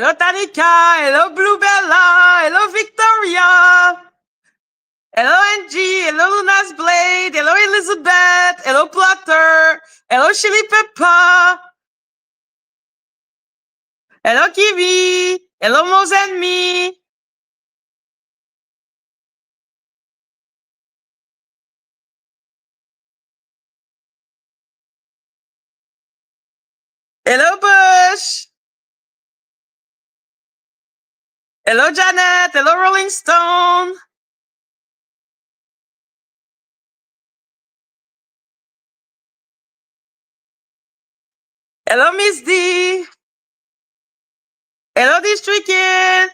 Hello, Tanika. Hello, Bluebella. Hello, Victoria. Hello, Angie. Hello, Luna's Blade. Hello, Elizabeth. Hello, Plotter. Hello, Chili Pepper. Hello, Kiwi. Hello, Mose and me. Hello, Bush. Hello, Janet. Hello, Rolling Stone. Hello, Miss D. Hello, District Kid.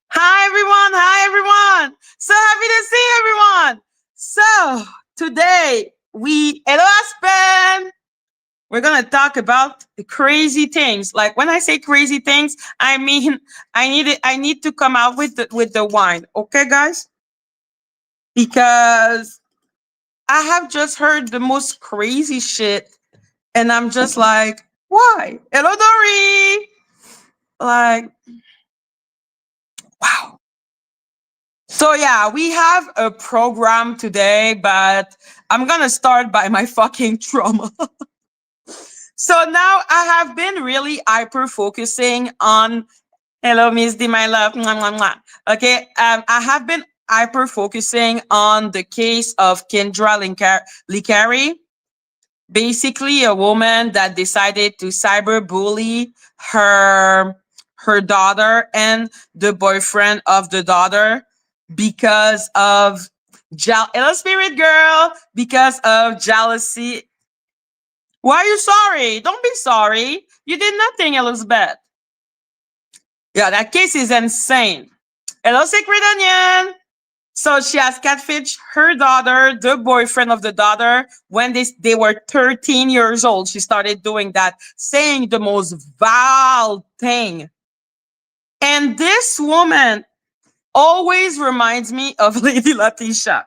Hi, everyone. Hi, everyone. So happy to see everyone. So today hello, Aspen. We're going to talk about the crazy things. Like when I say crazy things, I mean, I need to come out with the wine. Okay, guys? Because I have just heard the most crazy shit. And I'm just like, why? Hello, Dory. Like, wow. So yeah, we have a program today, but I'm going to start by my fucking trauma. So now I have been really hyper focusing on, hello, Miss D, my love. Mwah, mwah, mwah. Okay. I have been hyper focusing on the case of Kendra Licari, basically a woman that decided to cyberbully her daughter and the boyfriend of the daughter because of hello, spirit girl, because of jealousy. Why are you sorry? Don't be sorry. You did nothing, Elizabeth. Yeah, that case is insane. Hello, Sacred Onion. So she has catfished her daughter, the boyfriend of the daughter, when they were 13 years old. She started doing that, saying the most vile thing. And this woman always reminds me of Lady Letitia.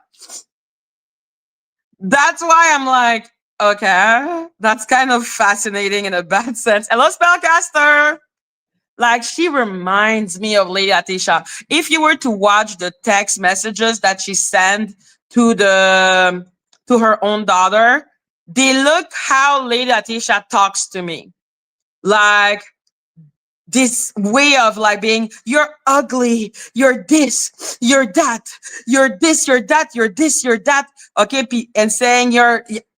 That's why I'm like, okay, that's kind of fascinating in a bad sense. Hello, Spellcaster. Like, she reminds me of Lady Atisha. If you were to watch the text messages that she sent to her own daughter, they look how Lady Atisha talks to me. Like this way of like being, you're ugly, you're this, you're that, you're this, you're that, you're this, you're that. Okay, and saying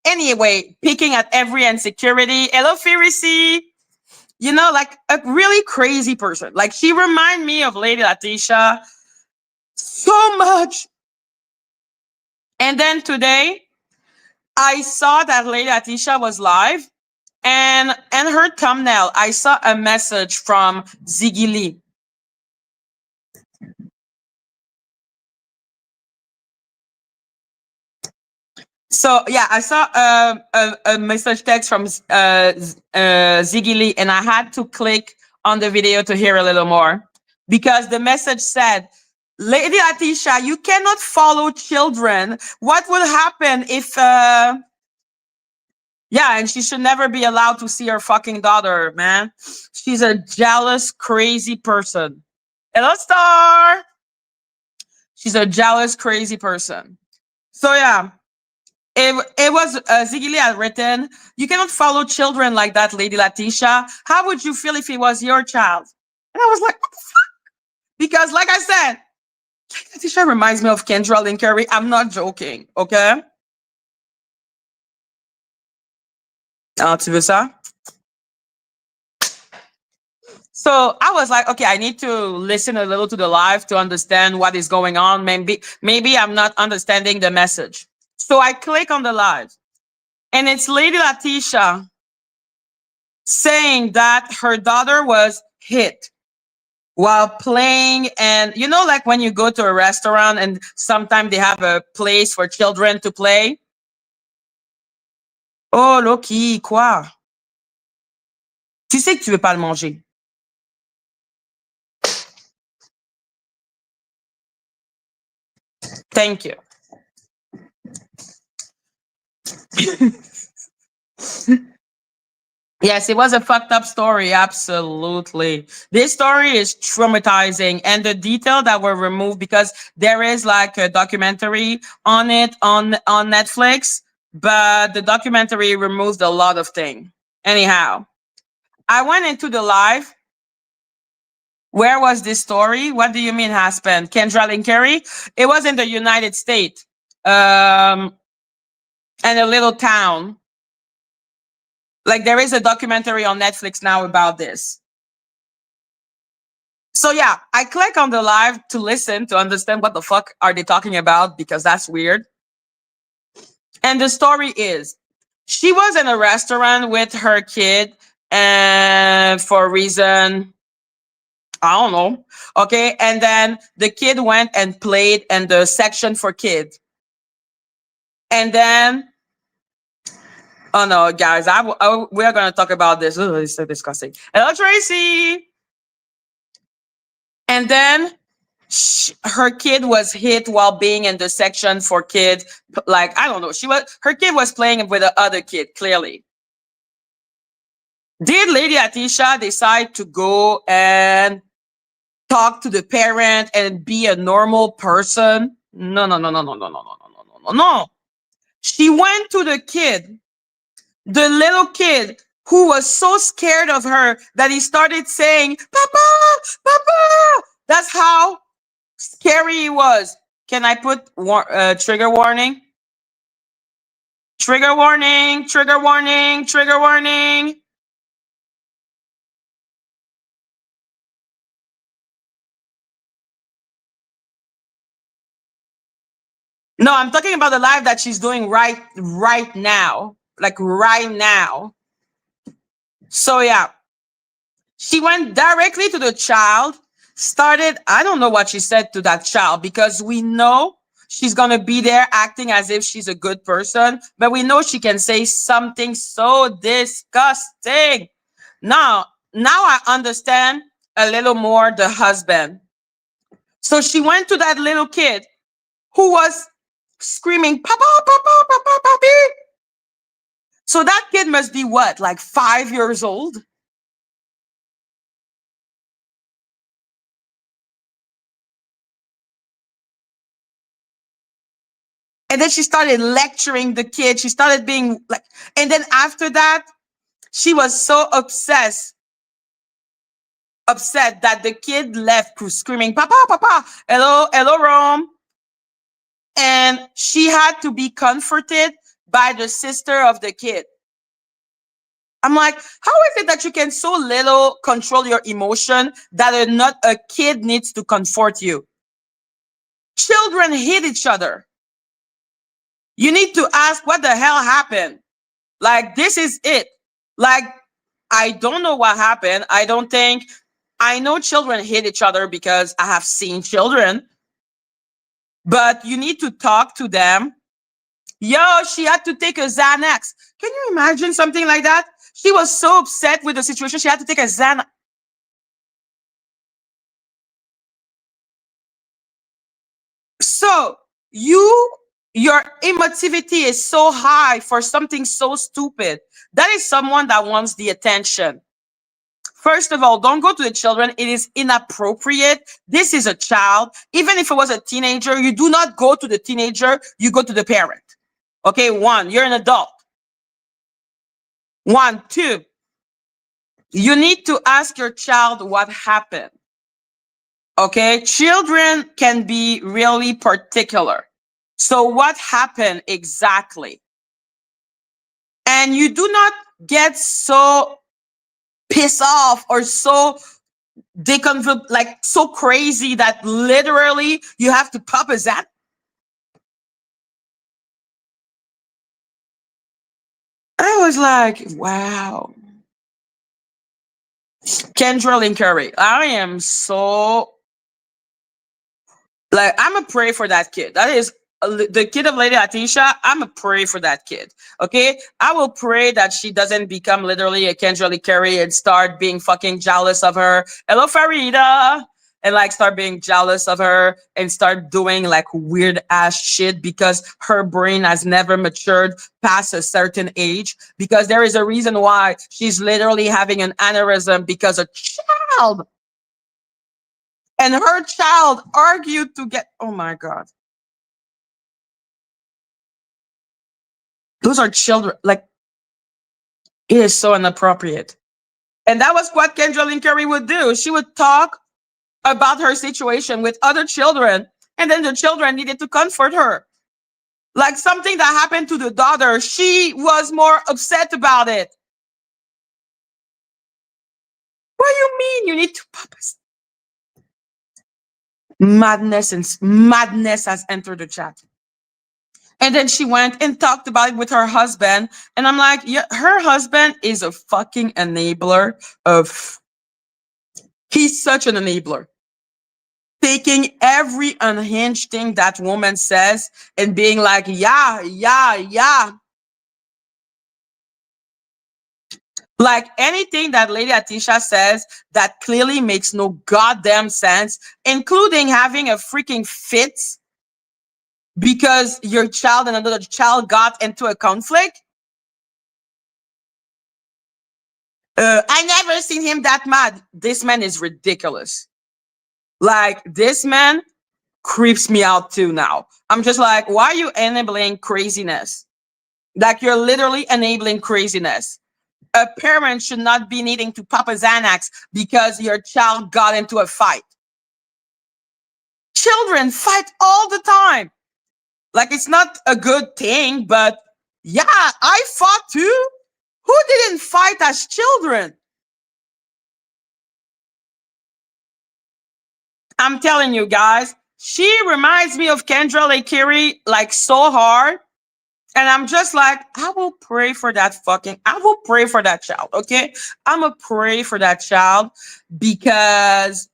anyway, picking at every insecurity. Hello, Pharisee. You know, like a really crazy person. Like she reminded me of Lady Letitia so much. And then today, I saw that Lady Letitia was live, and her thumbnail, I saw a message from Ziggy Lee. So yeah, I saw a message text from Ziggy Lee, and I had to click on the video to hear a little more because the message said, Lady Atisha, you cannot follow children. What will happen if yeah, and she should never be allowed to see her fucking daughter, man. She's a jealous, crazy person. Hello, Star. She's a jealous, crazy person. So yeah, it was Ziggy Lee had written, you cannot follow children like that, Lady Letitia. How would you feel if it was your child? And I was like, what the fuck? Because like I said, Letitia reminds me of Kendra Licari. I'm not joking, okay? Ah, tu veux ça? So I was like, okay, I need to listen a little to the live to understand what is going on. Maybe I'm not understanding the message. So I click on the live, and it's Lady Letitia saying that her daughter was hit while playing. And you know, like when you go to a restaurant and sometimes they have a place for children to play. Oh, Loki, quoi? Tu sais que tu veux pas le manger. Thank you. Yes, it was a fucked up story. Absolutely. This story is traumatizing. And the detail that were removed, because there is like a documentary on it on Netflix, but the documentary removes a lot of things. Anyhow, I went into the live. Where was this story? What do you mean husband? Kendra Lynn Carey? It was in the United States. And a little town. Like there is a documentary on Netflix now about this. So yeah, I click on the live to listen to understand what the fuck are they talking about, because that's weird. And the story is she was in a restaurant with her kid, and for a reason I don't know. Okay. And then the kid went and played in the section for kids. And then, oh no, guys, we're going to talk about this. Oh, it's so disgusting. Hello, Tracy. And then her kid was hit while being in the section for kids. Like, I don't know. Her kid was playing with the other kid, clearly. Did Lady Atisha decide to go and talk to the parent and be a normal person? No, no, no, no, no, no, no, no, no, no, no, no. She went to the kid, the little kid, who was so scared of her that he started saying, "Papa, Papa." That's how scary he was. Can I put trigger warning? Trigger warning, trigger warning, trigger warning. No, I'm talking about the live that she's doing right now. Like right now. So yeah. She went directly to the child, started, I don't know what she said to that child, because we know she's going to be there acting as if she's a good person, but we know she can say something so disgusting. Now I understand a little more the husband. So she went to that little kid who was screaming, "Papa, Papa, Papa, Papi." So that kid must be what, like 5 years old? And then she started lecturing the kid. She started being like, and then after that, she was so upset that the kid left screaming, "Papa, Papa, hello, hello, Rome." And she had to be comforted by the sister of the kid. I'm like, how is it that you can so little control your emotion that not a kid needs to comfort you? Children hit each other. You need to ask what the hell happened. Like, this is it. Like, I don't know what happened. I know children hit each other because I have seen children, but you need to talk to them. Yo, she had to take a Xanax. Can you imagine something like that? She was so upset with the situation. She had to take a Xanax. So your emotivity is so high for something so stupid. That is someone that wants the attention. First of all, don't go to the children. It is inappropriate. This is a child. Even if it was a teenager, you do not go to the teenager, you go to the parent. Okay, one, you're an adult. One, two, you need to ask your child what happened. Okay, children can be really particular. So what happened exactly? And you do not get so pissed off or so like so crazy that literally you have to pop a zap. I was like, wow. Kendra Lynn Curry, I am so like, I'm a pray for that kid. That is the kid of Lady Atisha. I'm a pray for that kid. Okay, I will pray that she doesn't become literally a Kendra Lee Curry and start being fucking jealous of her. Hello, Farida. and like start being jealous of her and start doing like weird ass shit because her brain has never matured past a certain age, because there is a reason why she's literally having an aneurysm because a child and her child argued to get, oh my God. Those are children. Like, it is so inappropriate. And that was what Kendra Lynn Curry would do. She would talk about her situation with other children, and then the children needed to comfort her. Like something that happened to the daughter, she was more upset about it. What do you mean you need to pop us? Madness and madness has entered the chat. And then she went and talked about it with her husband. And I'm like, yeah, her husband is a fucking enabler of, he's such an enabler. Taking every unhinged thing that woman says and being like, yeah, yeah, yeah. Like anything that Lady Atisha says that clearly makes no goddamn sense, including having a freaking fit because your child and another child got into a conflict. I never seen him that mad. This man is ridiculous. Like, this man creeps me out too now. I'm just like, why are you enabling craziness? Like, you're literally enabling craziness. A parent should not be needing to pop a Xanax because your child got into a fight. Children fight all the time. Like, it's not a good thing, but yeah, I fought too. Who didn't fight as children? I'm telling you guys, she reminds me of Kendra Lakiri like so hard. And I'm just like, I will pray for that I will pray for that child, okay? I'm going to pray for that child because,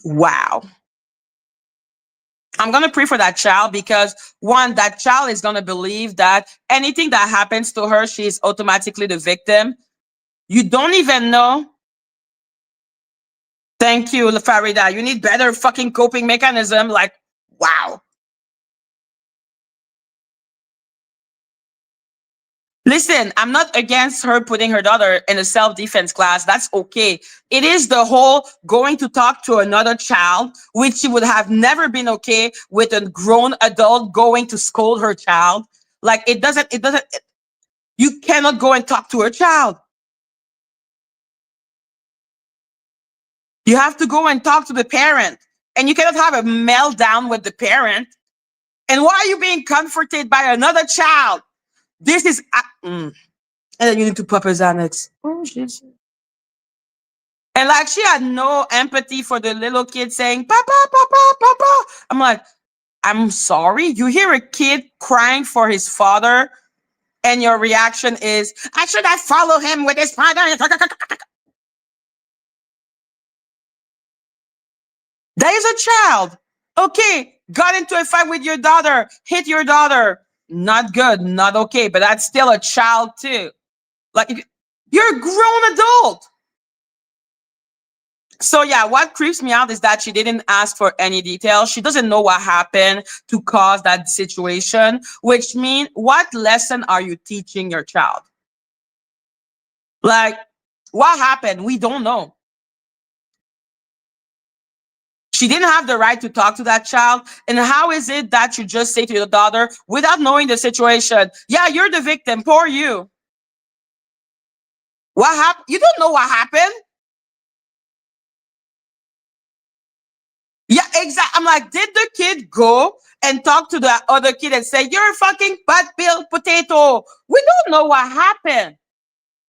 wow. I'm going to pray for that child because, one, that child is going to believe that anything that happens to her, she is automatically the victim. You don't even know. Thank you, Farida. You need better fucking coping mechanism. Like, wow. Listen, I'm not against her putting her daughter in a self-defense class. That's okay. It is the whole going to talk to another child, which would have never been okay with a grown adult going to scold her child. Like, you cannot go and talk to her child. You have to go and talk to the parent. And you cannot have a meltdown with the parent. And why are you being comforted by another child? This is... And then you need to pop a Xanax. Oh, shit. And like, she had no empathy for the little kid saying, Papa, Papa, Papa. I'm like, I'm sorry. You hear a kid crying for his father, and your reaction is, I should have followed him with his father. There is a child. Okay, got into a fight with your daughter, hit your daughter. Not good, not okay, but that's still a child too. Like, you're a grown adult. So yeah, what creeps me out is that she didn't ask for any details. She doesn't know what happened to cause that situation, which means, what lesson are you teaching your child? Like, what happened? We don't know. She didn't have the right to talk to that child. And how is it that you just say to your daughter, without knowing the situation, yeah, you're the victim, poor you? What happened? You don't know what happened. Yeah, exactly. I'm like, did the kid go and talk to the other kid and say, you're a fucking butt-built potato? We don't know what happened.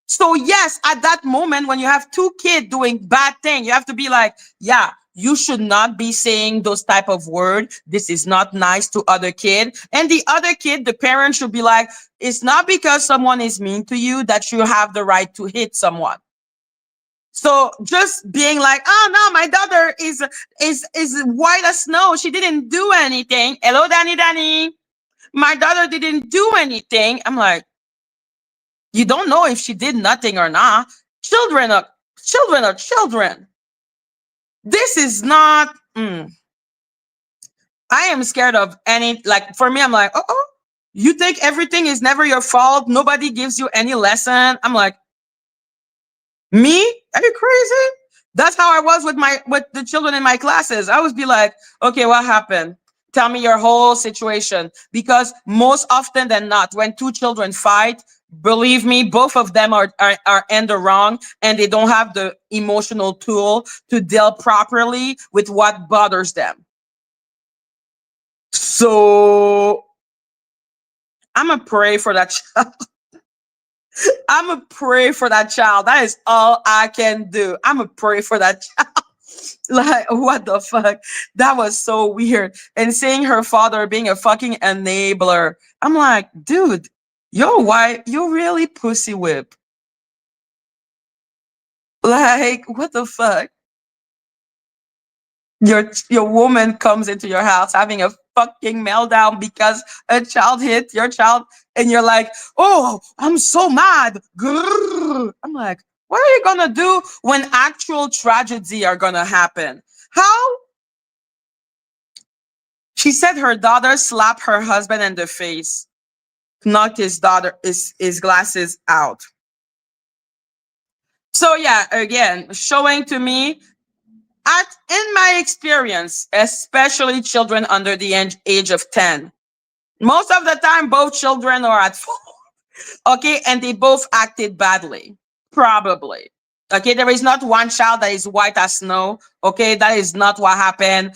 So yes, at that moment, when you have two kids doing bad things, you have to be like, yeah, you should not be saying those type of words. This is not nice to other kid. And the other kid, the parent should be like, it's not because someone is mean to you that you have the right to hit someone. So just being like, oh no, my daughter is white as snow. She didn't do anything. Hello, Danny. My daughter didn't do anything. I'm like, you don't know if she did nothing or not. Children are children. This is not. I am scared of any. Like for me, I'm like, oh, you think everything is never your fault. Nobody gives you any lesson. I'm like, me? Are you crazy? That's how I was with the children in my classes. I would be like, okay, what happened? Tell me your whole situation. Because most often than not, when two children fight, believe me, both of them are in the wrong, and they don't have the emotional tool to deal properly with what bothers them. So I'm gonna pray for that child. I'm gonna pray for that child. That is all I can do. I'm gonna pray for that child. Like, what the fuck? That was so weird. And seeing her father being a fucking enabler. I'm like, dude, yo, why you really pussy whip? Like, what the fuck? Your woman comes into your house having a fucking meltdown because a child hit your child, and you're like, oh, I'm so mad. Grrr. I'm like, what are you gonna do when actual tragedy are gonna happen? How? She said her daughter slapped her husband in the face, knocked his glasses out. So yeah, again, showing to me in my experience, especially children under the age of 10, most of the time both children are at fault. Okay, and they both acted badly. Probably. Okay, there is not one child that is white as snow. Okay, that is not what happened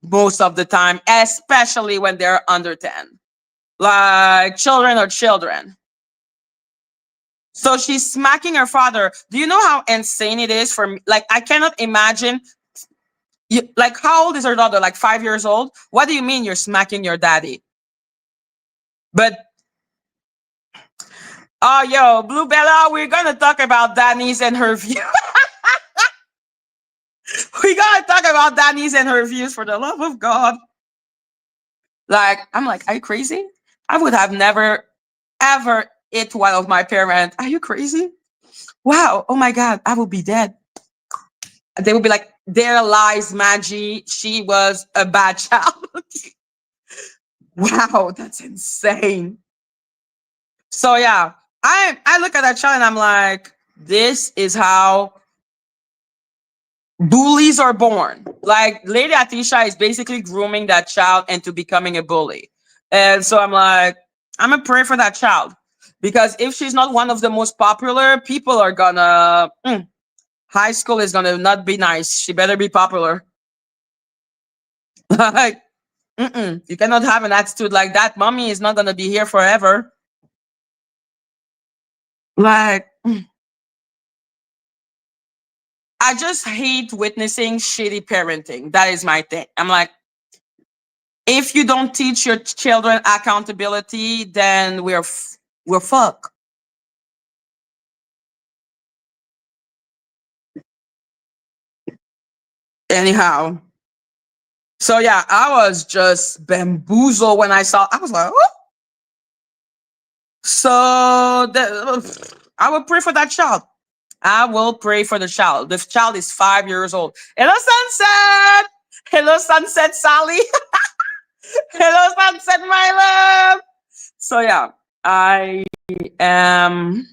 most of the time, especially when they're under 10. Like, children are children. So she's smacking her father. Do you know how insane it is for me? Like, I cannot imagine. Like, how old is her daughter? Like 5 years old? What do you mean you're smacking your daddy? But, oh, yo, Blue Bella, we're going to talk about Danny's and her views. We got to talk about Danny's and her views, for the love of God. Like, I'm like, are you crazy? I would have never, ever hit one of my parents. Are you crazy? Wow. Oh my God. I would be dead. They would be like, there lies Madgie. She was a bad child. Wow. That's insane. So yeah, I look at that child and I'm like, this is how bullies are born. Like, Lady Atisha is basically grooming that child into becoming a bully. And so I'm like, I'm gonna pray for that child, because if she's not one of the most popular, people are gonna high school is gonna not be nice. She better be popular. Like, you cannot have an attitude like that. Mommy is not gonna be here forever. Like, I just hate witnessing shitty parenting. That is my thing. I'm like, if you don't teach your children accountability, then we're fucked. Anyhow, so yeah, I was just bamboozled when I saw. I was like, oh. So I will pray for that child. I will pray for the child. The child is 5 years old. Hello, sunset. Hello, sunset, Sally. Hello, sunset, my love. So yeah, I am.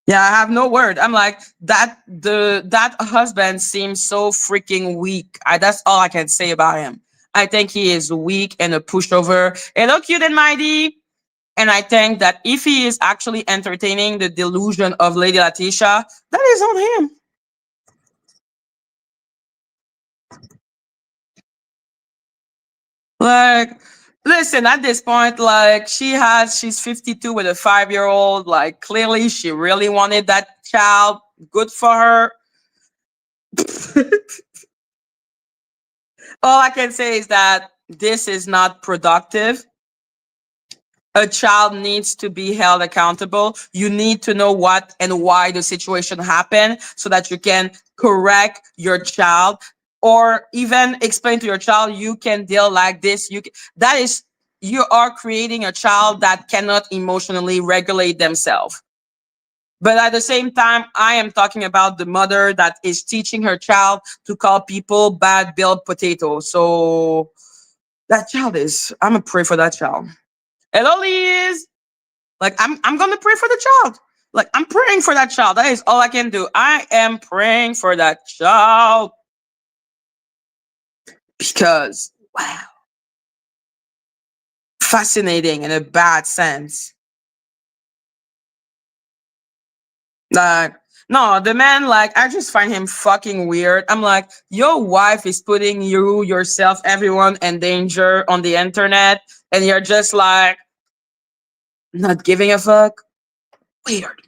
Yeah, I have no word. I'm like, that husband seems so freaking weak. That's all I can say about him. I think he is weak and a pushover. Hello, cute and mighty. And I think that if he is actually entertaining the delusion of Lady Letitia, that is on him. Like, listen, at this point, like, she's 52 with a 5-year-old. Like, clearly she really wanted that child. Good for her. All I can say is that this is not productive. A child needs to be held accountable. You need to know what and why the situation happened so that you can correct your child, or even explain to your child, you can deal like this. That is, you are creating a child that cannot emotionally regulate themselves. But at the same time, I am talking about the mother that is teaching her child to call people bad built potatoes. So that child is, I'm gonna pray for that child. Hello, Liz. Like I'm gonna pray for the child. Like I'm praying for that child. That is all I can do. I am praying for that child because wow, fascinating in a bad sense. Like, no, the man, like, I just find him fucking weird. I'm like, your wife is putting you, yourself, everyone in danger on the internet, and you're just like, not giving a fuck. Weird.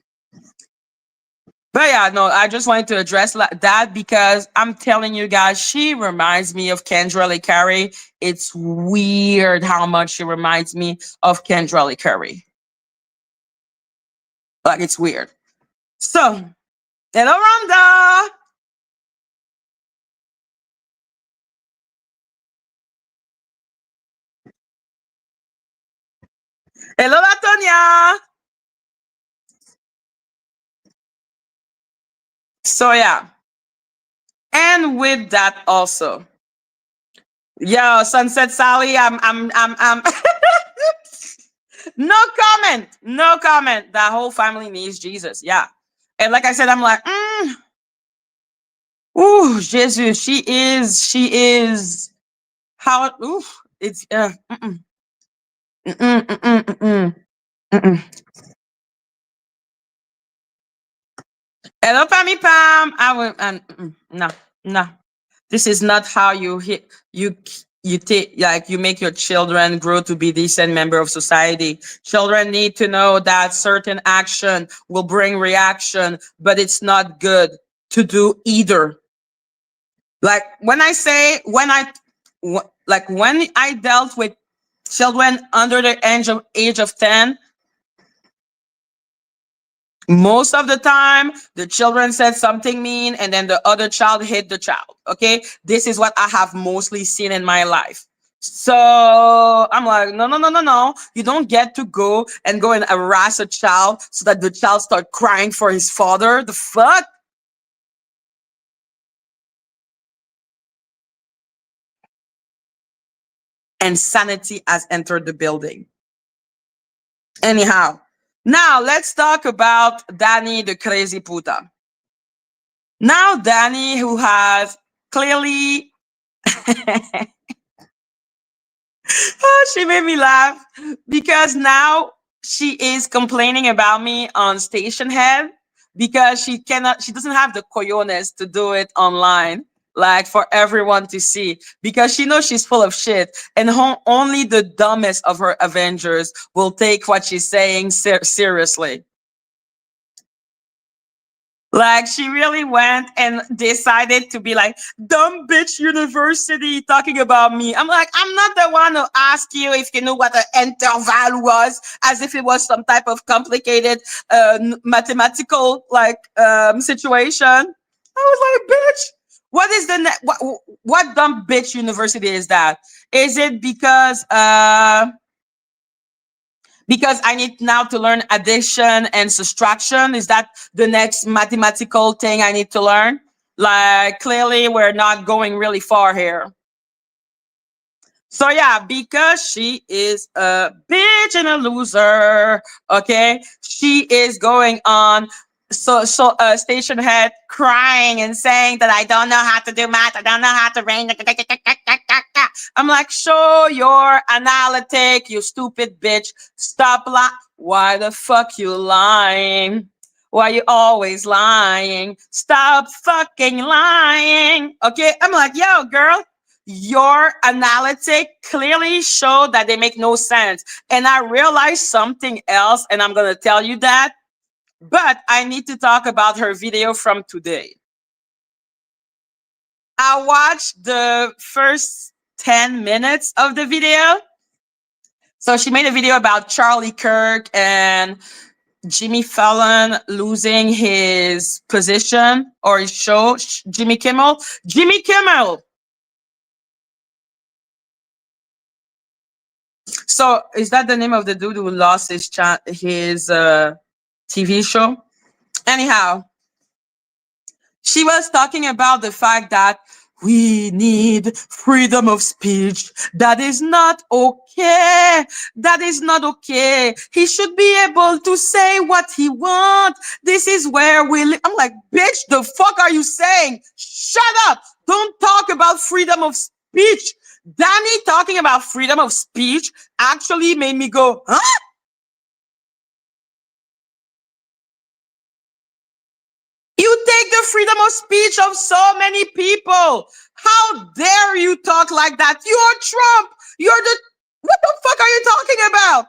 But yeah, no, I just wanted to address that because I'm telling you guys, she reminds me of Kendra Lee Curry. It's weird how much she reminds me of Kendra Lee Curry. Like, it's weird. So, hello, Rhonda. Hello, Latonia. So, yeah. And with that also, yo, Sunset Sally, I'm no comment, no comment. That whole family needs Jesus, yeah. And like I said, I'm like, ooh, Jesus, she is how, ooh, it's mm-mm, mm-mm, mm-mm, mm-mm. Hello, Pammy Pam. I will, no, no. This is not how you hit you take like you make your children grow to be decent member of society. Children need to know that certain action will bring reaction, but it's not good to do either. Like like when I dealt with children under the age of 10, most of the time the children said something mean and then the other child hit the child. Okay, this is what I have mostly seen in my life. So I'm like, no, no, no, no, no, you don't get to go and harass a child so that the child start crying for his father. The fuck. And sanity has entered the building. Anyhow, now let's talk about Danny the crazy puta. Now Danny, who has clearly she made me laugh because now she is complaining about me on station head because she doesn't have the cojones to do it online, like for everyone to see, because she knows she's full of shit and only the dumbest of her Avengers will take what she's saying seriously. Like she really went and decided to be like dumb bitch university talking about me. I'm like, I'm not the one who asked you if you knew what an interval was, as if it was some type of complicated mathematical like situation. I was like, bitch, what is what dumb bitch university is that? Is it because I need now to learn addition and subtraction? Is that the next mathematical thing I need to learn? Like, clearly, we're not going really far here. So, yeah, because she is a bitch and a loser, okay? She is going on station head crying and saying that I don't know how to do math. I don't know how to range. I'm like, show your analytic, you stupid bitch. Stop lying. Why the fuck you lying? Why you always lying? Stop fucking lying. Okay, I'm like, yo, girl, your analytic clearly showed that they make no sense. And I realized something else, and I'm gonna tell you that. But I need to talk about her video from today. I watched the first 10 minutes of the video. So she made a video about Charlie Kirk and Jimmy Fallon losing his position or his show. Jimmy Kimmel. Jimmy Kimmel. So is that the name of the dude who lost his TV show? Anyhow, she was talking about the fact that we need freedom of speech. That is not okay. That is not okay. He should be able to say what he wants. This is where we live. I'm like, bitch, the fuck are you saying? Shut up. Don't talk about freedom of speech. Danny talking about freedom of speech actually made me go, huh? You take the freedom of speech of so many people. How dare you talk like that? You're Trump. You're the. What the fuck are you talking about?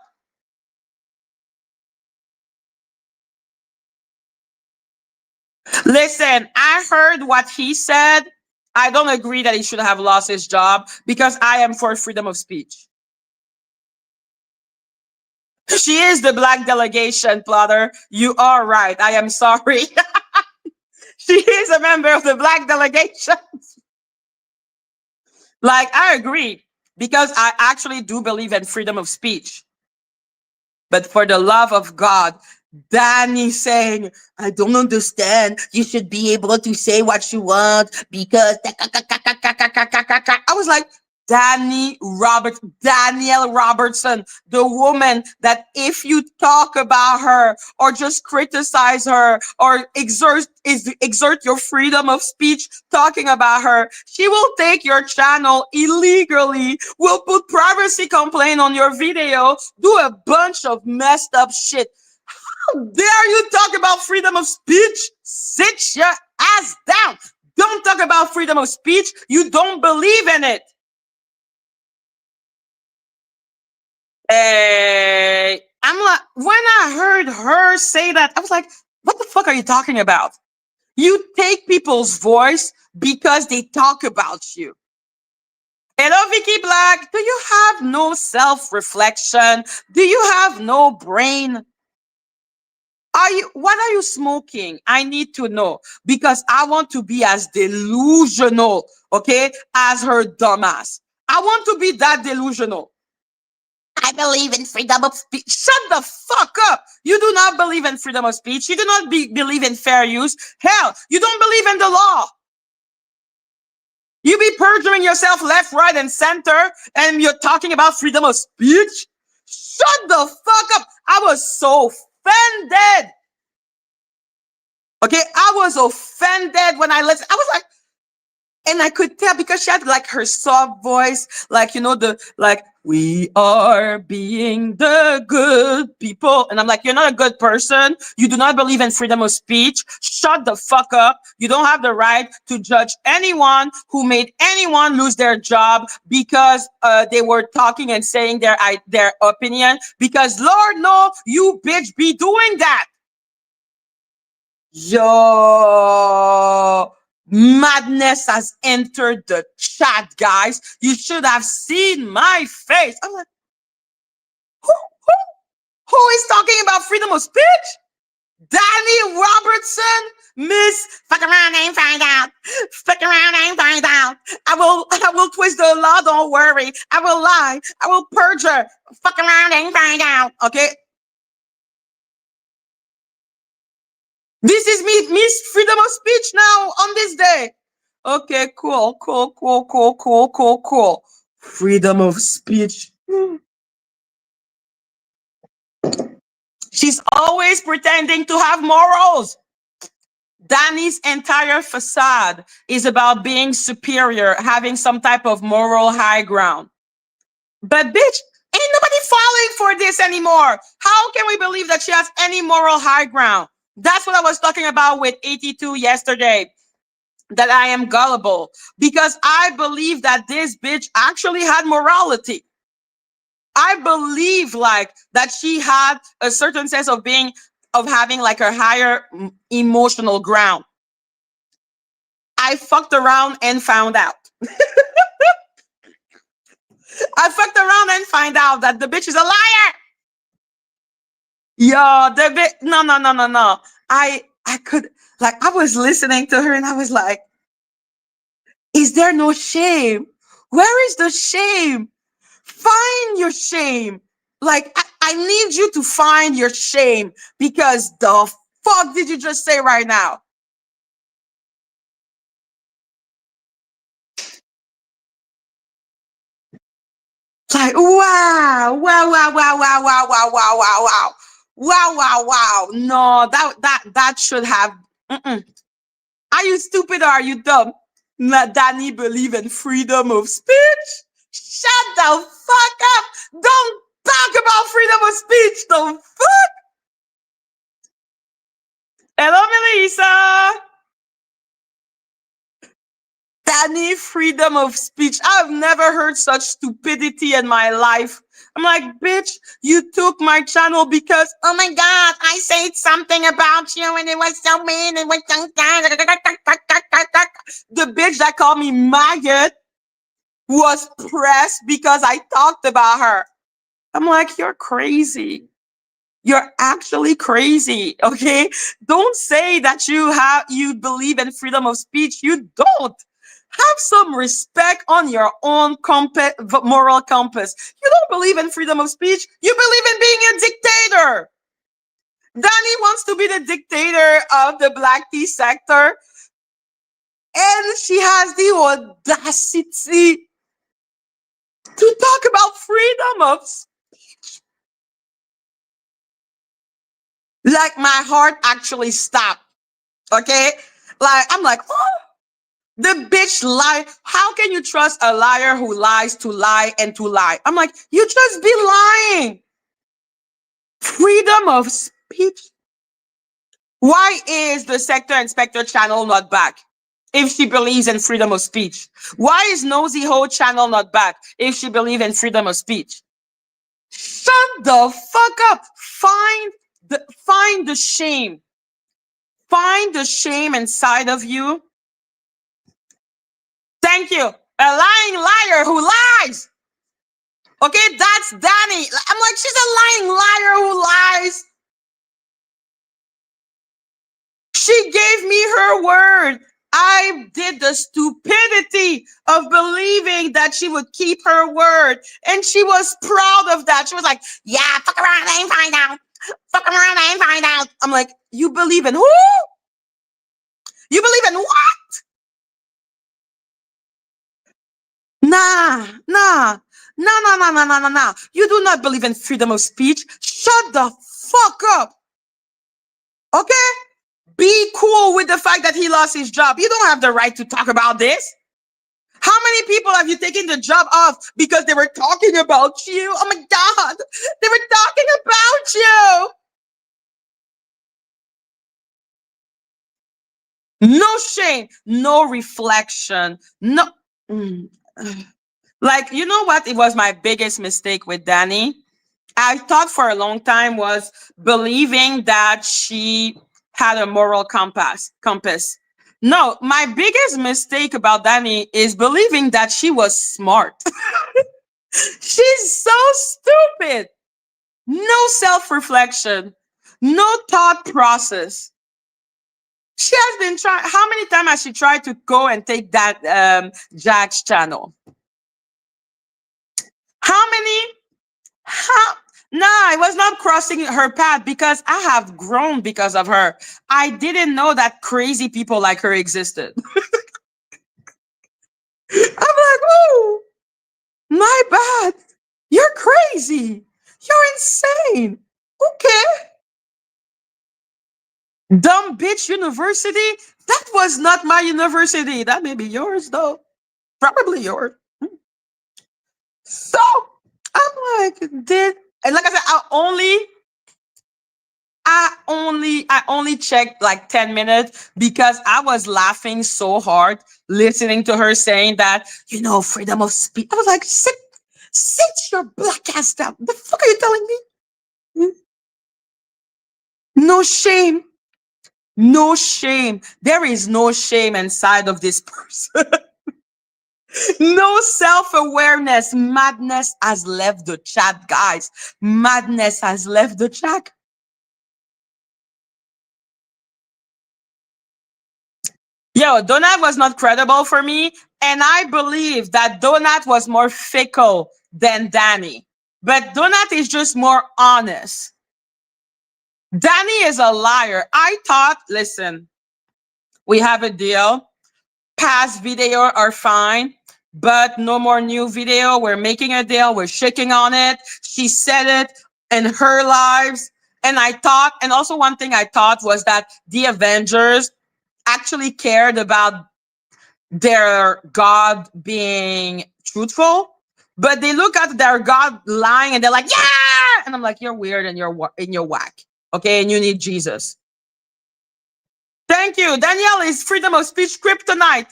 Listen, I heard what he said. I don't agree that he should have lost his job because I am for freedom of speech. She is the black delegation plotter. You are right. I am sorry. She is a member of the black delegation. Like, I agree because I actually do believe in freedom of speech. But for the love of God, Danny saying, I don't understand. You should be able to say what you want because I was like, Danielle Robertson, the woman that if you talk about her or just criticize her or exert your freedom of speech talking about her, she will take your channel illegally, will put privacy complaint on your video, do a bunch of messed up shit. How dare you talk about freedom of speech? Sit your ass down. Don't talk about freedom of speech. You don't believe in it. I'm like, when I heard her say that, I was like, what the fuck are you talking about? You take people's voice because they talk about you. Hello, Vicky Black. Do you have no self-reflection? Do you have no brain? What are you smoking? I need to know because I want to be as delusional, okay, as her dumbass. I want to be that delusional. I believe in freedom of speech. Shut the fuck up. You do not believe in freedom of speech. You do not believe in fair use. Hell, you don't believe in the law. You be perjuring yourself left, right, and center, and you're talking about freedom of speech? Shut the fuck up. I was so offended. Okay, I was offended when I listened. I was like, and I could tell because she had like her soft voice, like, the, like, we are being the good people. And I'm like, you're not a good person. You do not believe in freedom of speech. Shut the fuck up. You don't have the right to judge anyone who made anyone lose their job because they were talking and saying their opinion. Because Lord, no, you bitch be doing that. Yo, madness has entered the chat, guys. You should have seen my face. I'm like, who is talking about freedom of speech? Danny Robertson? Miss fuck around and find out. Fuck around and find out. I will twist the law, don't worry. I will lie. I will perjure. Fuck around and find out. Okay? This is me, Miss Freedom of Speech now on this day. Okay, cool. Freedom of speech. She's always pretending to have morals. Danny's entire facade is about being superior, having some type of moral high ground. But bitch, ain't nobody falling for this anymore. How can we believe that she has any moral high ground? That's what I was talking about with 82 yesterday. That I am gullible because I believe that this bitch actually had morality. I believe like that she had a certain sense of having like a higher emotional ground. I fucked around and found out. I fucked around and find out that the bitch is a liar. Yo, the bitch. No. I could, like, I was listening to her and I was like, is there no shame? Where is the shame? Find your shame. Like, I need you to find your shame because the fuck did you just say right now? Like, wow, wow, wow, wow, wow, wow, wow, wow, wow, wow. Wow, wow, wow. No, that should have. Mm-mm. Are you stupid or are you dumb? Danny believe in freedom of speech. Shut the fuck up. Don't talk about freedom of speech. The fuck? Hello, Melissa. Danny, freedom of speech. I've never heard such stupidity in my life. I'm like, bitch, you took my channel because, oh my God, I said something about you and it was so mean. It was so. The bitch that called me maggot was pressed because I talked about her. I'm like, you're crazy. You're actually crazy. Okay. Don't say that you believe in freedom of speech. You don't. Have some respect on your own moral compass. You don't believe in freedom of speech. You believe in being a dictator. Danny wants to be the dictator of the black tea sector. And she has the audacity to talk about freedom of speech. Like my heart actually stopped. Okay? Like, I'm like, oh, the bitch lie. How can you trust a liar who lies to lie and to lie? I'm like, you just be lying. Freedom of speech. Why is the sector inspector channel not back? If she believes in freedom of speech. Why is Nosy Ho channel not back? If she believes in freedom of speech. Shut the fuck up. Find the shame. Find the shame inside of you. Thank you. A lying liar who lies. Okay, that's Danny. I'm like, she's a lying liar who lies. She gave me her word. I did the stupidity of believing that she would keep her word. And she was proud of that. She was like, yeah, fuck around and find out. Fuck around and find out. I'm like, you believe in who? You believe in what? Nah, nah. No, no, no, no, no, no, no. You do not believe in freedom of speech. Shut the fuck up. Okay? Be cool with the fact that he lost his job. You don't have the right to talk about this. How many people have you taken the job off because they were talking about you? Oh my God. They were talking about you. No shame, no reflection, no. Mm. Like, you know what? It was my biggest mistake with Danny. I thought for a long time was believing that she had a moral compass. No, my biggest mistake about Danny is believing that she was smart. She's so stupid. No self-reflection, no thought process. She has been trying. How many times has she tried to go and take that Jack's channel? How many? How? No, I was not crossing her path because I have grown because of her. I didn't know that crazy people like her existed. I'm like, oh, my bad. You're crazy. You're insane. Okay. Dumb bitch university? That was not my university. That may be yours, though. Probably yours. So I'm like, and like I said, I only checked like 10 minutes because I was laughing so hard listening to her saying that, freedom of speech. I was like, sit your black ass down. The fuck are you telling me? No shame. No shame. There is no shame inside of this person. No self-awareness. Madness has left the chat, guys. Madness has left the chat. Yo, Donut was not credible for me. And I believe that Donut was more fickle than Danny. But Donut is just more honest. Danny is a liar. I thought, listen, we have a deal. Past video are fine, but no more new video. We're making a deal. We're shaking on it. She said it in her lives. And I thought, and also one thing I thought was that the Avengers actually cared about their God being truthful, but they look at their God lying and they're like, yeah. And I'm like, you're weird and you're whack. Okay. And you need Jesus. Thank you. Danielle is freedom of speech kryptonite.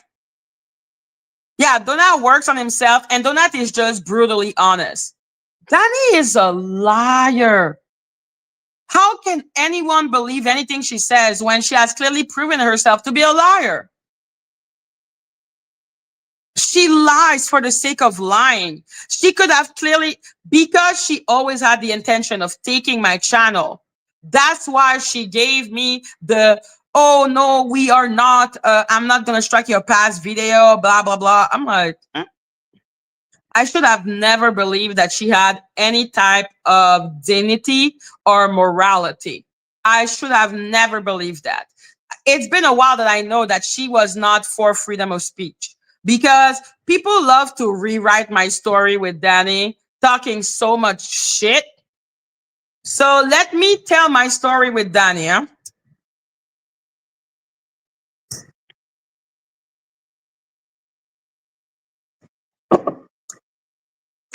Yeah, Donat works on himself, and Donat is just brutally honest. Danny is a liar. How can anyone believe anything she says when she has clearly proven herself to be a liar? She lies for the sake of lying. She could have clearly, because she always had the intention of taking my channel. That's why she gave me the, oh no, we are not, I'm not going to strike your past video, blah, blah, blah. I'm like, I should have never believed that she had any type of dignity or morality. I should have never believed that. It's been a while that I know that she was not for freedom of speech, because people love to rewrite my story with Danny, talking so much shit. So let me tell my story with Danny. Huh?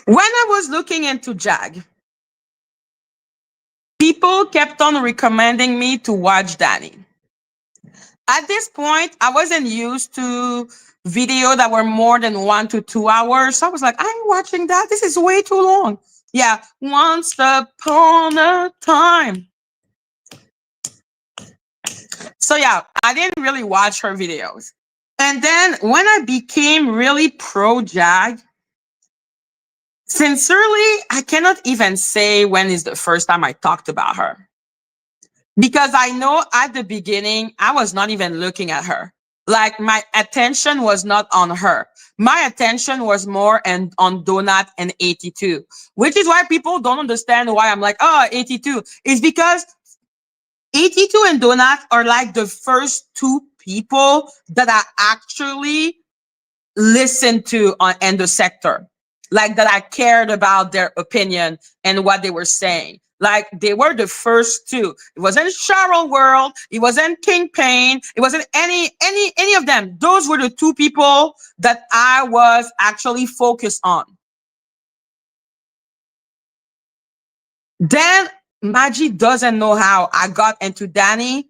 When I was looking into Jag, people kept on recommending me to watch Danny. At this point, I wasn't used to video that were more than 1 to 2 hours. So I was like, I ain't watching that. This is way too long. Yeah, once upon a time. So yeah, I didn't really watch her videos. And then when I became really pro Jag, sincerely, I cannot even say when is the first time I talked about her. Because I know at the beginning, I was not even looking at her. Like my attention was not on her. My attention was more on Donut and 82, which is why people don't understand why I'm like, oh, 82. It's because 82 and Donut are like the first two people that I actually listened to in the sector. Like that I cared about their opinion and what they were saying. Like they were the first two. It wasn't Cheryl World. It wasn't King Payne. It wasn't any of them. Those were the two people that I was actually focused on. Then Madgie doesn't know how I got into Danny.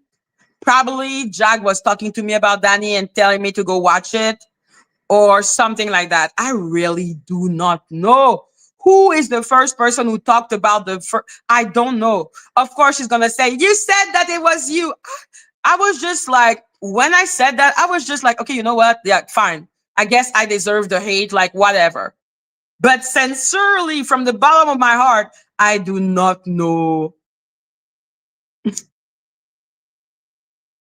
Probably Jag was talking to me about Danny and telling me to go watch it or something like that. I really do not know. Who is the first person who talked about the first? I don't know. Of course, she's going to say, you said that it was you. I was just like, when I said that, I was just like, okay, you know what? Yeah, fine. I guess I deserve the hate, like whatever. But sincerely, from the bottom of my heart, I do not know.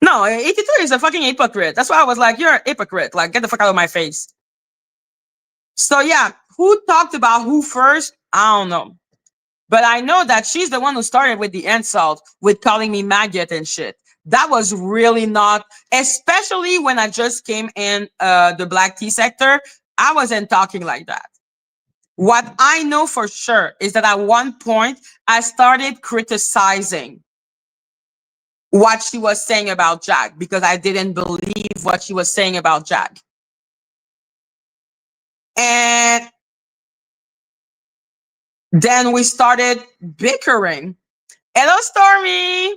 No, 82 is a fucking hypocrite. That's why I was like, you're a hypocrite. Like, get the fuck out of my face. So yeah, who talked about who first? I don't know. But I know that she's the one who started with the insult, with calling me maggot and shit. That was really not, especially when I just came in the black tea sector, I wasn't talking like that. What I know for sure is that at one point, I started criticizing what she was saying about Jag because I didn't believe what she was saying about Jag. And then we started bickering. Hello, Stormy.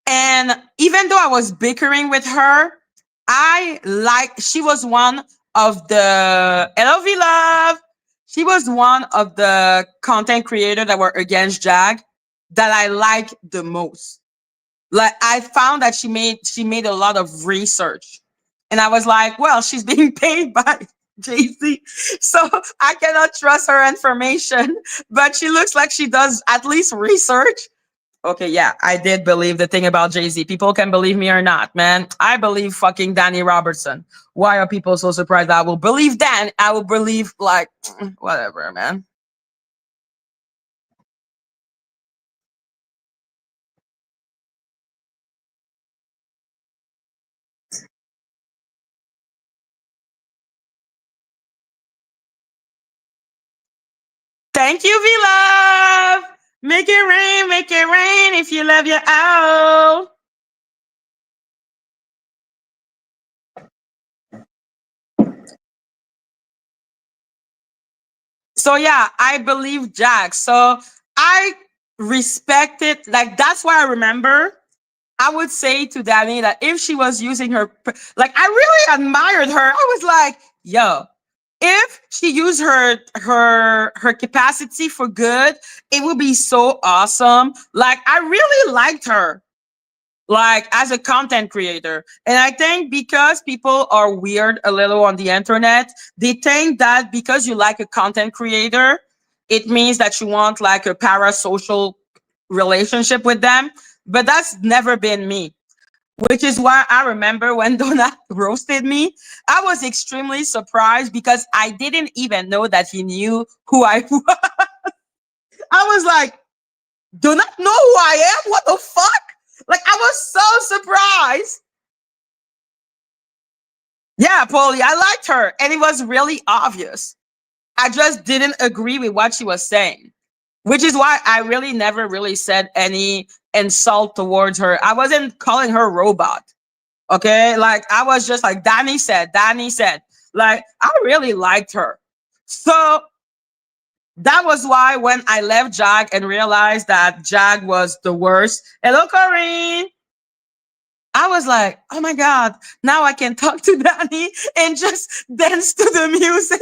And even though I was bickering with her, she was one of the, hello, V-Love. She was one of the content creators that were against Jag that I like the most. Like I found that she made a lot of research. And I was like, well, she's being paid by Jay-Z. So I cannot trust her information, but she looks like she does at least research. Okay, yeah, I did believe the thing about Jay-Z. People can believe me or not, man. I believe fucking Danny Robertson. Why are people so surprised? I will believe Dan. I will believe like whatever, man. Thank you, V Love. Make it rain if you love your owl. So yeah, I believe Jack. So I respect it. Like that's why I remember I would say to Danny that if she was using her, like I really admired her. I was like, yo, if she used her capacity for good, it would be so awesome. Like I really liked her, like as a content creator. And I think because people are weird a little on the internet, they think that because you like a content creator, it means that you want like a parasocial relationship with them. But that's never been me, which is why I remember when Donut roasted me, I was extremely surprised because I didn't even know that he knew who I was. I was like, do not know who I am? What the fuck? Like, I was so surprised. Yeah, Polly, I liked her. And it was really obvious. I just didn't agree with what she was saying, which is why I really never really said any insult towards her. I wasn't calling her robot. Okay. Like, I was just like, Danny said, like, I really liked her. So that was why when I left Jag and realized that Jag was the worst. Hello, Corinne. I was like, oh my God, now I can talk to Danny and just dance to the music.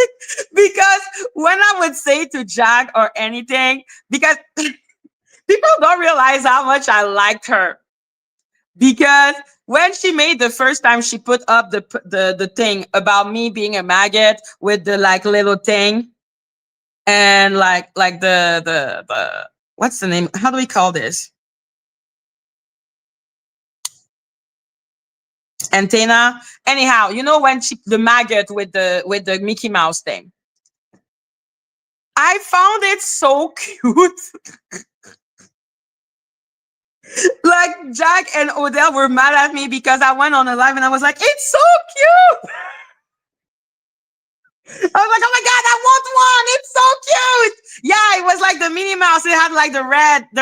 Because when I would say to Jag or anything, because people don't realize how much I liked her. Because when she made the first time she put up the thing about me being a maggot with the like little thing and like the what's the name? How do we call this? Antenna. Anyhow, you know when she the maggot with the Mickey Mouse thing. I found it so cute. Like Jack and Odell were mad at me because I went on a live and I was like, it's so cute. I was like, oh my God, I want one. It's so cute. Yeah, it was like the Minnie Mouse. It had like the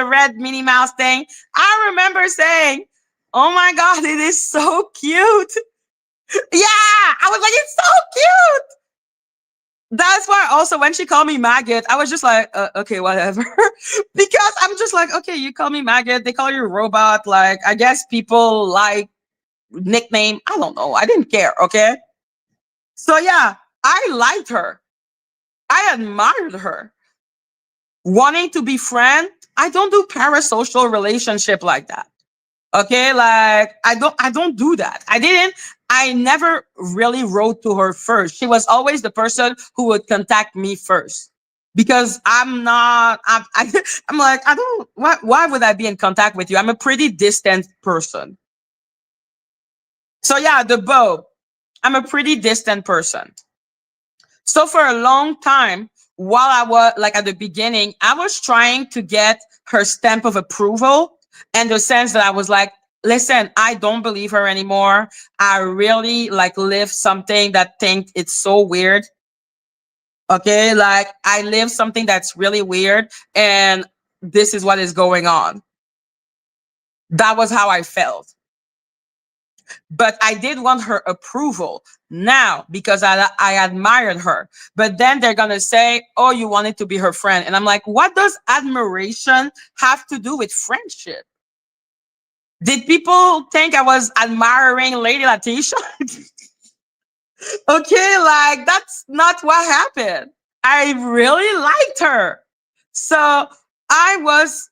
red Minnie Mouse thing. I remember saying, oh my God, it is so cute. Yeah, I was like, it's so cute. That's why also when she called me maggot, I was just like, okay, whatever. Because I'm just like, okay, you call me maggot, they call you robot. Like, I guess people like nickname. I don't know. I didn't care. Okay. So yeah, I liked her. I admired her. Wanting to be friend, I don't do parasocial relationship like that. Okay, like I don't do that. I never really wrote to her first. She was always the person who would contact me first. Because I'm not I'm like, I don't why would I be in contact with you? I'm a pretty distant person. So yeah, the bow. I'm a pretty distant person. So for a long time, while I was like at the beginning, I was trying to get her stamp of approval in the sense that I was like, listen, I don't believe her anymore. I really like live something that think it's so weird. Okay. Like I live something that's really weird and this is what is going on. That was how I felt. But I did want her approval now because I admired her. But then they're going to say, oh, you wanted to be her friend. And I'm like, what does admiration have to do with friendship? Did people think I was admiring Lady Letitia? Okay, like that's not what happened. I really liked her. So I was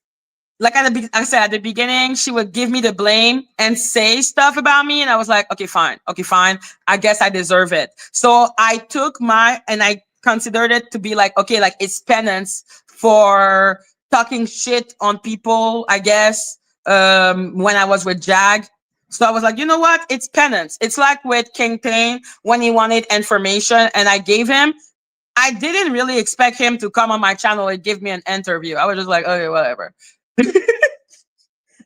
like I said at the beginning, she would give me the blame and say stuff about me, and I was like, okay, fine. I guess I deserve it. So I took and I considered it to be like, okay, like it's penance for talking shit on people. I guess when I was with Jag. So I was like, you know what? It's penance. It's like with Kingpin when he wanted information and I gave him. I didn't really expect him to come on my channel and give me an interview. I was just like, okay, whatever.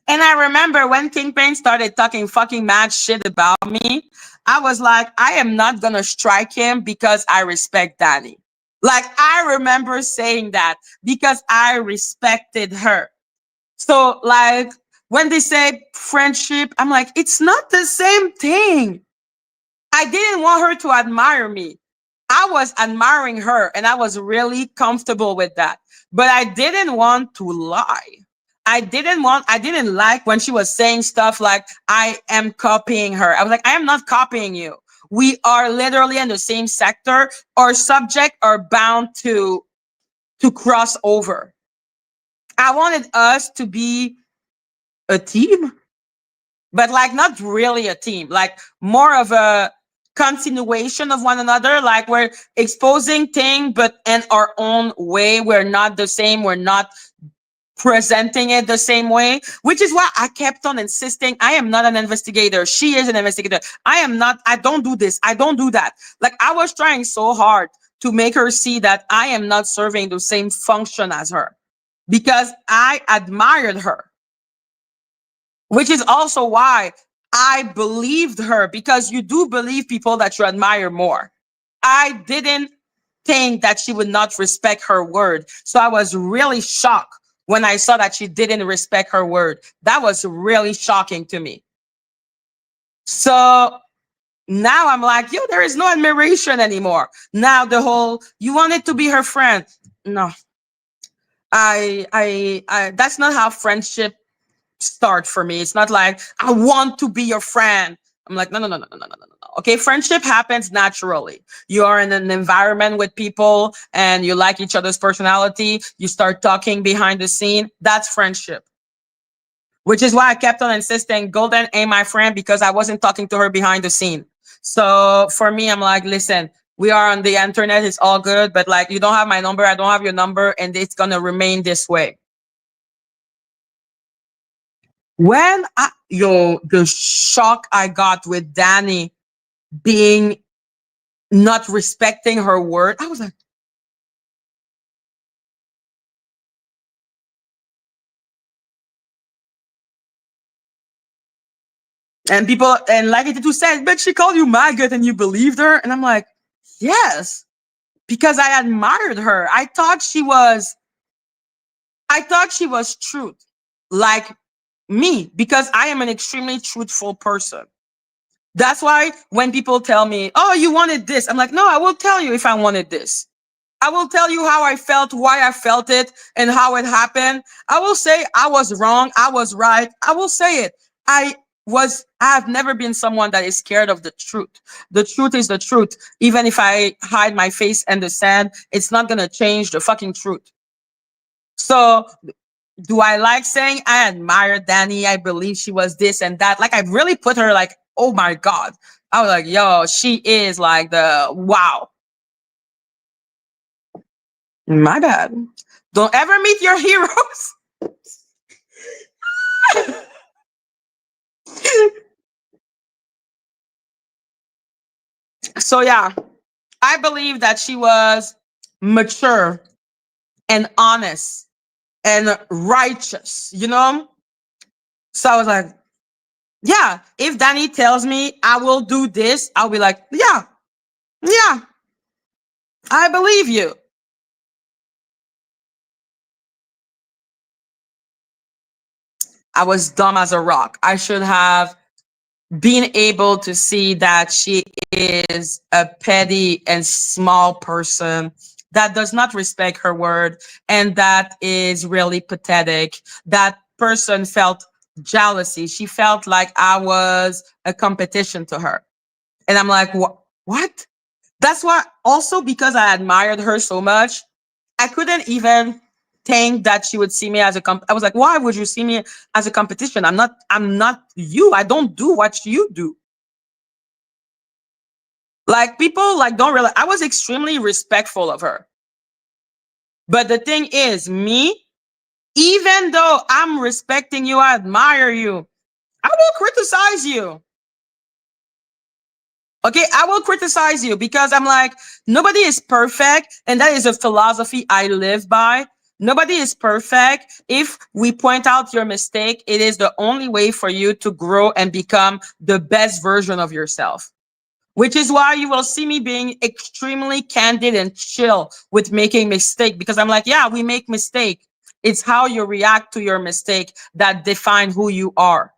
And I remember when Kingpin started talking fucking mad shit about me, I was like, I am not gonna strike him because I respect Danny. Like, I remember saying that because I respected her. So, like, when they say friendship, I'm like, it's not the same thing. I didn't want her to admire me. I was admiring her and I was really comfortable with that. But I didn't want to lie. I didn't like when she was saying stuff like, I am copying her. I was like, I am not copying you. We are literally in the same sector. Our subject are bound to cross over. I wanted us to be a team, but like not really a team, like more of a continuation of one another. Like we're exposing things, but in our own way. We're not the same. We're not presenting it the same way, which is why I kept on insisting I am not an investigator. She is an investigator. I am not, I don't do this. I don't do that. Like I was trying so hard to make her see that I am not serving the same function as her because I admired her, which is also why I believed her, because you do believe people that you admire more. I didn't think that she would not respect her word. So I was really shocked when I saw that she didn't respect her word. That was really shocking to me. So now I'm like, yo, there is no admiration anymore. Now the whole, you wanted to be her friend. No, that's not how friendship start for me. It's not like I want to be your friend. I'm like, no, no, no, no, no, no, no, no, no. Okay, friendship happens naturally. You are in an environment with people and you like each other's personality. You start talking behind the scene. That's friendship. Which is why I kept on insisting Golden ain't my friend, because I wasn't talking to her behind the scene. So for me, I'm like, listen, we are on the internet. It's all good. But like, you don't have my number. I don't have your number. And it's going to remain this way. The shock I got with Danny being not respecting her word, I was like, and people, and like it said, but she called you maggot and you believed her. And I'm like, yes, because I admired her. I thought she was truth, like me, because I am an extremely truthful person. That's why when people tell me, oh, you wanted this, I'm like, no, I will tell you if I wanted this. I will tell you how I felt, why I felt it, and how it happened. I will say I was wrong, I was right. I will say it. I have never been someone that is scared of the truth. The truth is the truth. Even if I hide my face in the sand, it's not going to change the fucking truth. So do I like saying I admire Danny? I believe she was this and that. Like I really put her like, oh my God. I was like, yo, she is like the wow. My bad. Don't ever meet your heroes. So yeah, I believe that she was mature and honest and righteous, you know? So I was like, yeah, if Danny tells me I will do this, I'll be like, yeah, yeah, I believe you. I was dumb as a rock. I should have been able to see that she is a petty and small person that does not respect her word and that is really pathetic. That person felt jealousy. She felt like I was a competition to her. And I'm like, what? That's why also, because I admired her so much, I couldn't even think that she would see me as a I was like, why would you see me as a competition? I'm not you. I don't do what you do. Like people like don't realize I was extremely respectful of her. But the thing is, me, even though I'm respecting you, I admire you, I will criticize you. Okay, I will criticize you because I'm like, nobody is perfect. And that is a philosophy I live by. Nobody is perfect. If we point out your mistake, it is the only way for you to grow and become the best version of yourself. which is why you will see me being extremely candid and chill with making mistake, because I'm like, yeah, we make mistake. It's how you react to your mistake that define who you are.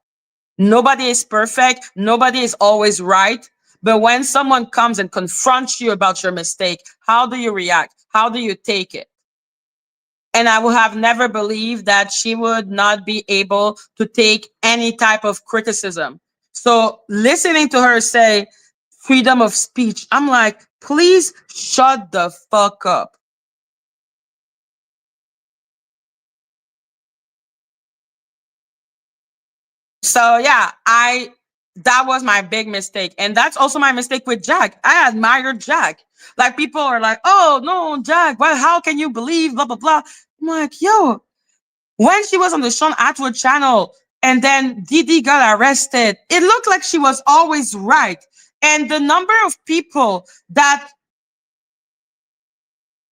Nobody is perfect. Nobody is always right. But when someone comes and confronts you about your mistake, how do you react? How do you take it? And I would have never believed that she would not be able to take any type of criticism. So listening to her say freedom of speech, I'm like, please shut the fuck up. So yeah, that was my big mistake. And that's also my mistake with Jack. I admired Jack. Like people are like, oh no, Jack, well, how can you believe blah blah blah? I'm like, yo, when she was on the Sean Atwood channel and then Didi got arrested, it looked like she was always right. And the number of people that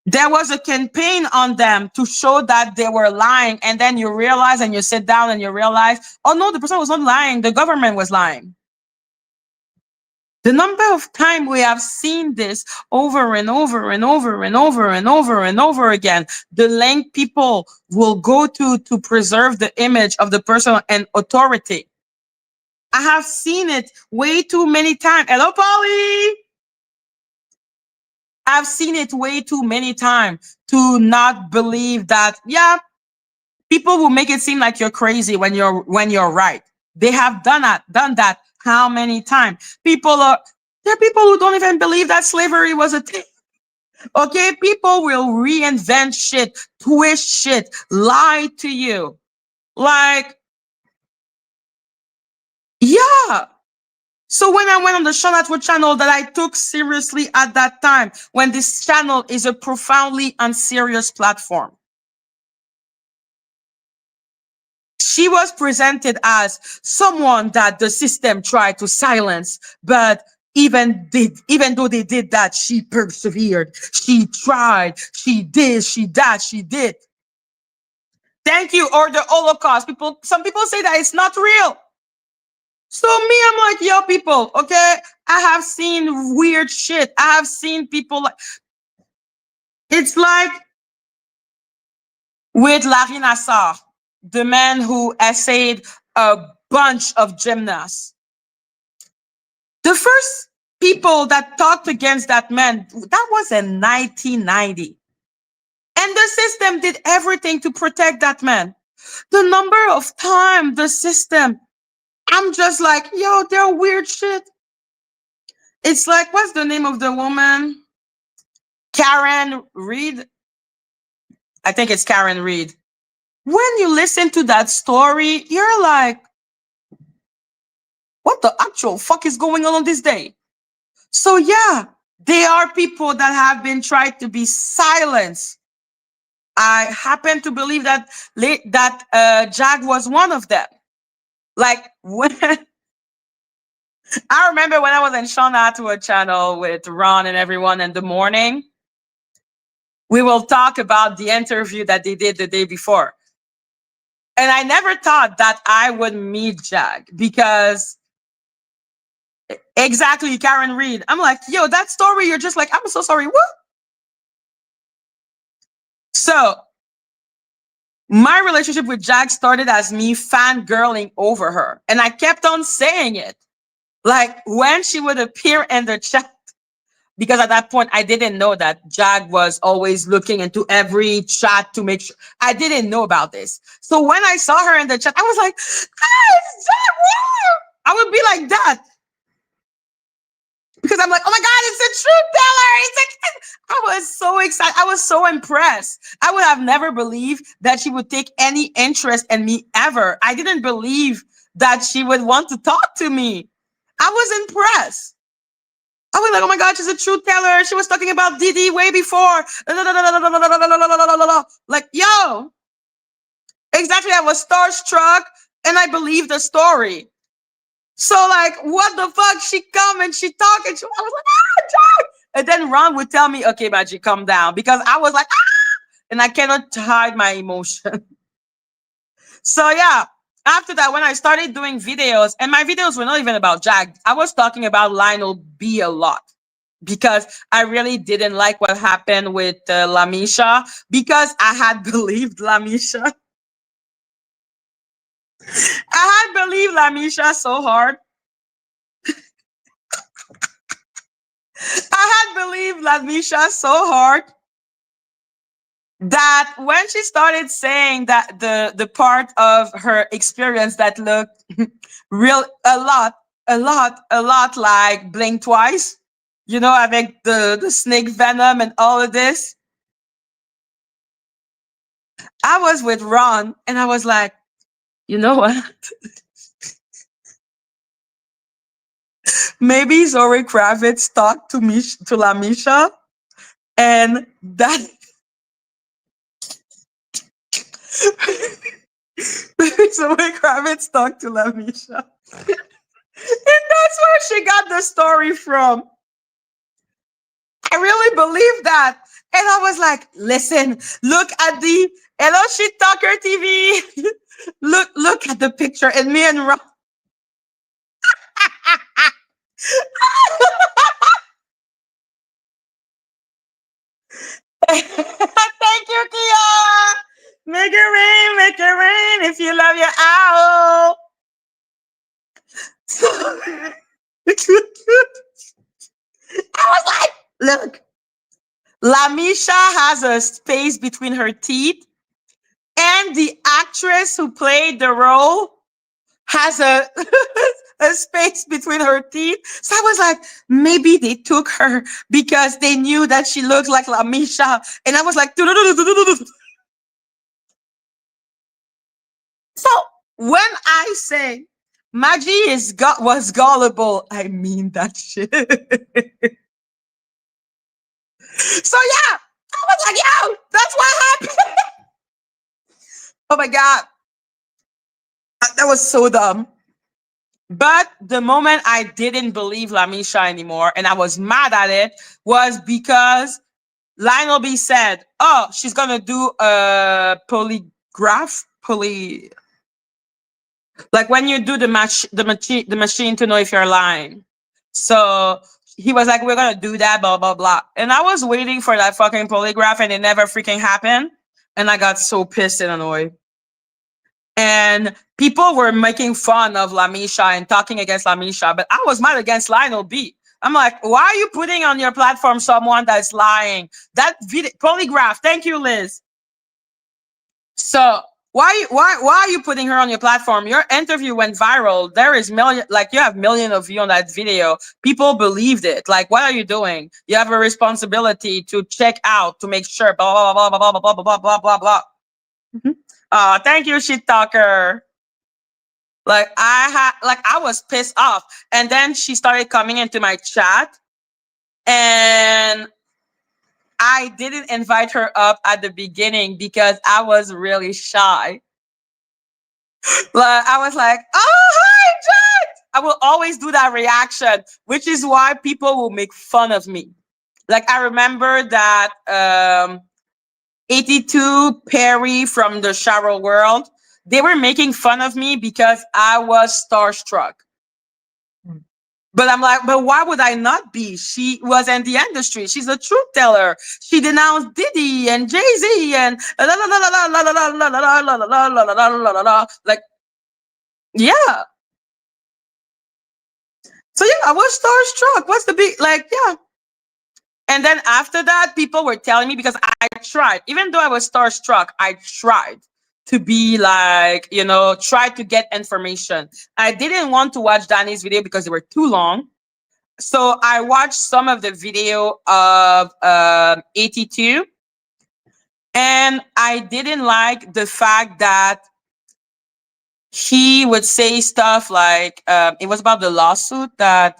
there was a campaign on them to show that they were lying, and then you realize and you sit down and you realize, oh no, the person was not lying, the government was lying. The number of time we have seen this over and over and over and over and over and over again, the length people will go to preserve the image of the person and authority. I have seen it way too many times. Hello, Polly. I've seen it way too many times to not believe that, yeah, people will make it seem like you're crazy when you're right. They have done that how many times? There are people who don't even believe that slavery was a thing. Okay, people will reinvent shit, twist shit, lie to you. Like, yeah. So when I went on the Sean Atwood channel that I took seriously at that time, when this channel is a profoundly unserious platform, she was presented as someone that the system tried to silence, but even though they did that, she persevered. She tried. She did. She that. She did. Thank you. Or the Holocaust. Some people say that it's not real. So me, I'm like, yo, people, okay? I have seen weird shit. I have seen people like, it's like with Larry Nassar, the man who essayed a bunch of gymnasts. The first people that talked against that man, that was in 1990. And the system did everything to protect that man. The number of time the system, I'm just like, yo, they're weird shit. It's like, what's the name of the woman? Karen Reed. I think it's Karen Reed. When you listen to that story, you're like, what the actual fuck is going on this day? So yeah, there are people that have been tried to be silenced. I happen to believe that Jag was one of them. Like when I remember when I was in Sean Atwood channel with Ron and everyone in the morning, we will talk about the interview that they did the day before. And I never thought that I would meet Jag because exactly Karen Reed. I'm like, yo, that story, you're just like, I'm so sorry. What? So my relationship with Jag started as me fangirling over her. And I kept on saying it. Like when she would appear in the chat, because at that point I didn't know that Jag was always looking into every chat to make sure. I didn't know about this. So when I saw her in the chat, I was like, hey, it's Jag, woo! I would be like that. Because I'm like, oh my God, it's a truth teller. I was so excited. I was so impressed. I would have never believed that she would take any interest in me ever. I didn't believe that she would want to talk to me. I was impressed. I was like, oh my God, she's a truth teller. She was talking about Didi way before. Like, yo, exactly. I was starstruck and I believed the story. So like, what the fuck? She come and she talk and I was like, ah, Jack. And then Ron would tell me, okay, Madgie, calm down. Because I was like, ah, and I cannot hide my emotion. So yeah, after that, when I started doing videos, and my videos were not even about Jack, I was talking about Lionel B a lot because I really didn't like what happened with Lamisha because I had believed Lamisha. I had believed Lamisha so hard. I had believed Lamisha so hard that when she started saying that the part of her experience that looked real a lot like Blink Twice, avec the snake venom and all of this, I was with Ron and I was like, you know what? Maybe Zoe Kravitz talked to Lamisha, and that maybe Zoe Kravitz talked to Lamisha. And that's where she got the story from. I really believe that. And I was like, listen, look at the Hello Shit Talker TV. look at the picture. And me and Ron. Thank you, Kia. Make it rain if you love your owl. So, I was like, look, Lamisha has a space between her teeth, and the actress who played the role has a a space between her teeth. So I was like, maybe they took her because they knew that she looked like Lamisha. And I was like, so when I say Madgie was gullible, I mean that shit. So yeah, I was like, yo, that's what happened. Oh my God. That was so dumb. But the moment I didn't believe Lamisha anymore and I was mad at it was because Lionel B said, oh, she's going to do a polygraph, like when you do the machine to know if you're lying. So he was like, we're going to do that, blah, blah, blah. And I was waiting for that fucking polygraph and it never freaking happened. And I got so pissed and annoyed. And people were making fun of Lamisha and talking against Lamisha, but I was mad against Lionel B. I'm like, why are you putting on your platform someone that's lying? That polygraph. Thank you, Liz. So why are you putting her on your platform? Your interview went viral. There is you have millions of views on that video. People believed it. Like, what are you doing? You have a responsibility to check out to make sure. Blah blah blah blah blah blah blah blah blah blah. Thank you, shit talker. Like I was pissed off, and then she started coming into my chat, and I didn't invite her up at the beginning because I was really shy. Like I was like, "Oh, hi, Jack!" I will always do that reaction, which is why people will make fun of me. Like I remember that 82 Perry from the Shower World. They were making fun of me because I was starstruck. But I'm like, but why would I not be? She was in the industry. She's a truth teller. She denounced Diddy and Jay-Z and like, yeah. So yeah, I was starstruck. What's the big yeah. And then after that, people were telling me because I tried, even though I was starstruck, I tried to be like, try to get information. I didn't want to watch Danny's video because they were too long. So I watched some of the video of 82. And I didn't like the fact that he would say stuff like, it was about the lawsuit that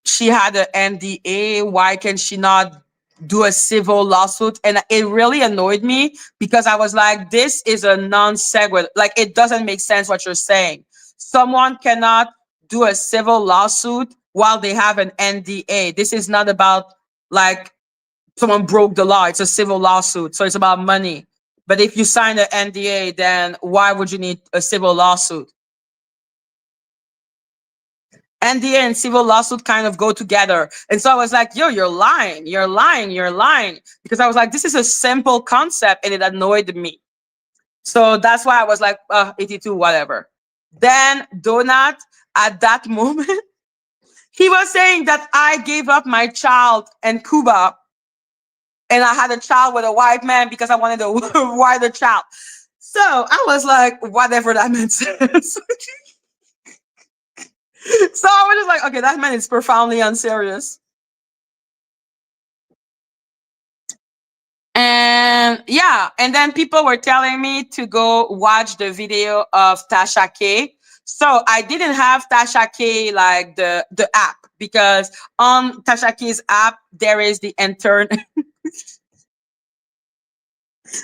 she had an NDA. Why can she not do a civil lawsuit? And it really annoyed me because I was like, this is a non sequitur. Like, it doesn't make sense what you're saying. Someone cannot do a civil lawsuit while they have an NDA. This is not about like someone broke the law. It's a civil lawsuit. So it's about money. But if you sign an NDA, then why would you need a civil lawsuit? NDA and civil lawsuit kind of go together. And so I was like, yo, you're lying. You're lying. You're lying. Because I was like, this is a simple concept and it annoyed me. So that's why I was like, 82, whatever. Then Donut, at that moment, he was saying that I gave up my child in Cuba and I had a child with a white man because I wanted a whiter child. So I was like, whatever that man says. So I was just like, okay, that man is profoundly unserious. And yeah, and then people were telling me to go watch the video of Tasha K. So I didn't have Tasha K like the app because on Tasha K's app there is the intern.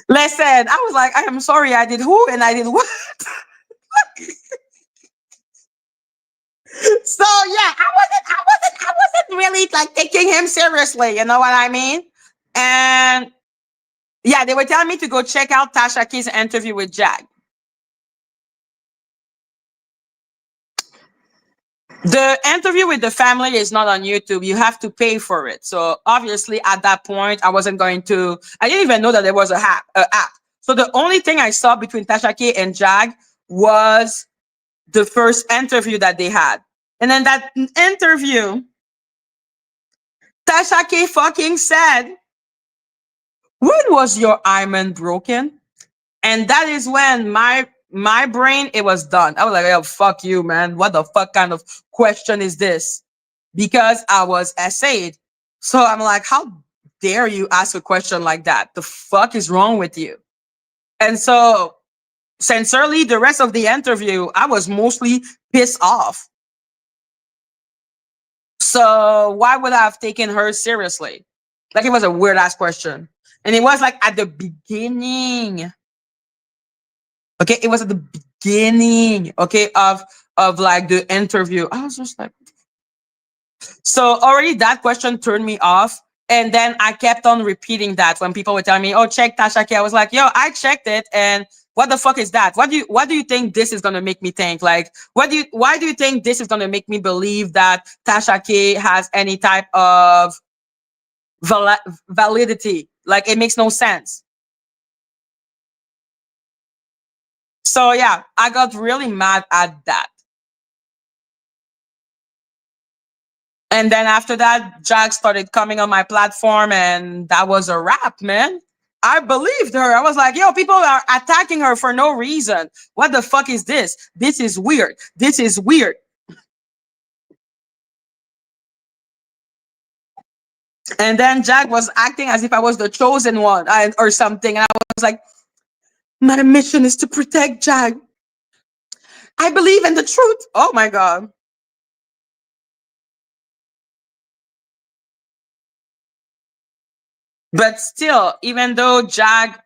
Listen, I was like, I am sorry, I did who and I did what. So yeah, I wasn't really like taking him seriously. You know what I mean? And yeah, they were telling me to go check out Tasha K's interview with Jag. The interview with the family is not on YouTube. You have to pay for it. So obviously, at that point, I wasn't going to. I didn't even know that there was a app. So the only thing I saw between Tasha K and Jag was the first interview that they had, and then that interview, Tasha K fucking said, "When was your hymen broken?" And that is when my brain, it was done. I was like, oh, fuck you, man. What the fuck kind of question is this? Because I was essayed. So I'm like, how dare you ask a question like that? The fuck is wrong with you? And so sincerely, the rest of the interview, I was mostly pissed off. So why would I have taken her seriously? Like, it was a weird ass question. And it was like at the beginning. Okay, it was at the beginning, okay, of like the interview. I was just like, so already that question turned me off. And then I kept on repeating that when people were telling me, oh, check Tasha K. I was like, yo, I checked it. And what the fuck is that? What do you think this is gonna make me think? Like, why do you think this is gonna make me believe that Tasha K has any type of validity? Like, it makes no sense. So yeah, I got really mad at that. And then after that, Jag started coming on my platform, and that was a wrap, man. I believed her. I was like, yo, people are attacking her for no reason. What the fuck is this? This is weird. This is weird. And then Jag was acting as if I was the chosen one or something. And I was like, my mission is to protect Jag. I believe in the truth. Oh my God. But still, even though Jag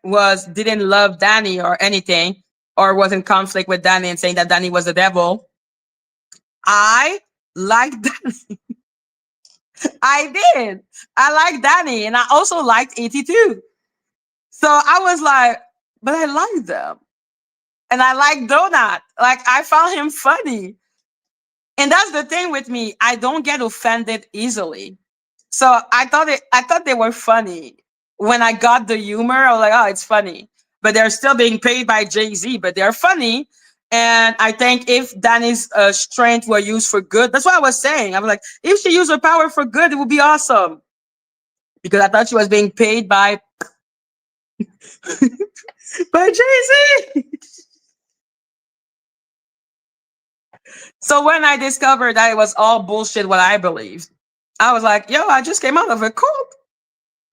didn't love Danny or anything, or was in conflict with Danny and saying that Danny was the devil, I liked Danny. I did. I liked Danny, and I also liked 82. So I was like, but I like them. And I like Donut. Like, I found him funny. And that's the thing with me. I don't get offended easily. So I thought they were funny. When I got the humor, I was like, oh, it's funny. But they're still being paid by Jay-Z, but they're funny. And I think if Danny's strength were used for good, that's what I was saying. I was like, if she used her power for good, it would be awesome. Because I thought she was being paid by by Jay-Z. So when I discovered that it was all bullshit what I believed, I was like, yo, I just came out of a cult.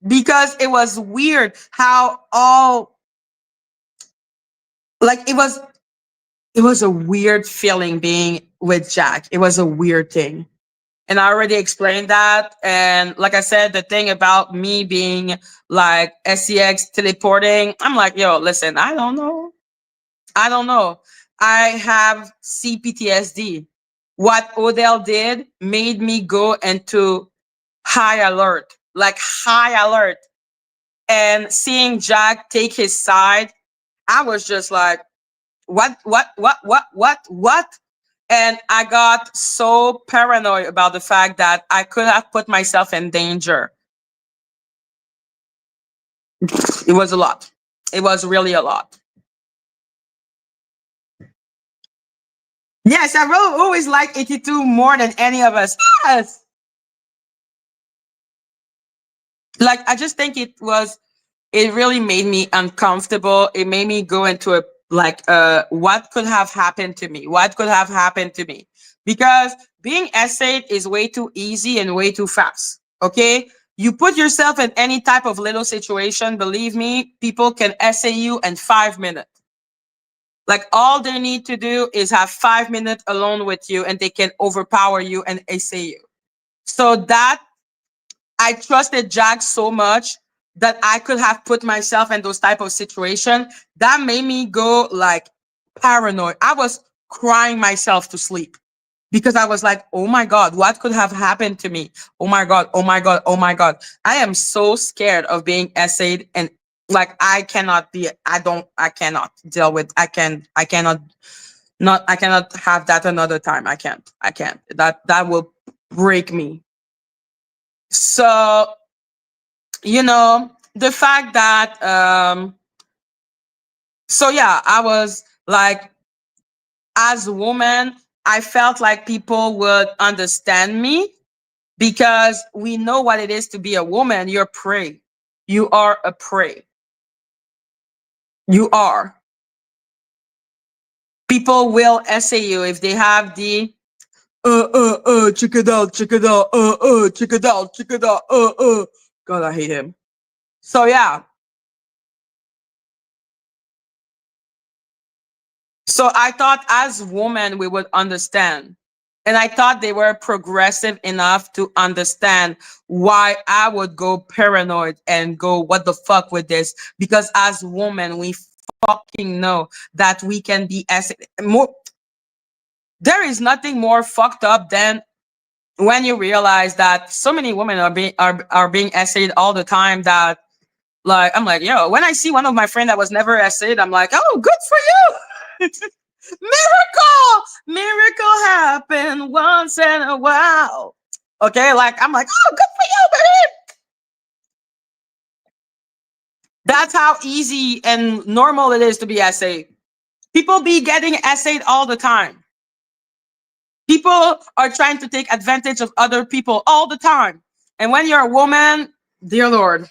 Because it was weird how all, like, it was a weird feeling being with Jack. It was a weird thing. And I already explained that. And like I said, the thing about me being like SEX teleporting, I'm like, yo, listen, I don't know. I don't know. I have CPTSD. What Odell did made me go into high alert, like high alert. and seeing Jack take his side, I was just like, what? And I got so paranoid about the fact that I could have put myself in danger. It was a lot. It was really a lot. Yes, I will always like 82 more than any of us. Yes. Like, I just think it really made me uncomfortable. It made me go into a, like, what could have happened to me? What could have happened to me? Because being essayed is way too easy and way too fast. Okay. You put yourself in any type of little situation, believe me, people can essay you in 5 minutes. Like, all they need to do is have 5 minutes alone with you and they can overpower you and essay you. So that I trusted Jack so much that I could have put myself in those type of situation. That made me go like paranoid. I was crying myself to sleep because I was like, oh my God, what could have happened to me? Oh my God, oh my God, oh my God. I am so scared of being essayed, and like I cannot deal with, I cannot not, I cannot have that another time. I can't. That will break me. So, the fact that, so yeah, I was like, as a woman, I felt like people would understand me because we know what it is to be a woman. You're prey. You are a prey. You are. People will essay you if they have the check it out, check it out, check it out, check it out, God, I hate him. So yeah, so I thought as women we would understand. And I thought they were progressive enough to understand why I would go paranoid and go, what the fuck with this? Because as women, we fucking know that we can be as more. There is nothing more fucked up than when you realize that so many women are being essayed all the time, that, like, I'm like, yo, when I see one of my friend that was never essayed, I'm like, oh, good for you. Miracle happen once in a while. Okay, like, I'm like, oh, good for you, baby. That's how easy and normal it is to be essayed. People be getting essayed all the time. People are trying to take advantage of other people all the time. And when you're a woman, dear Lord.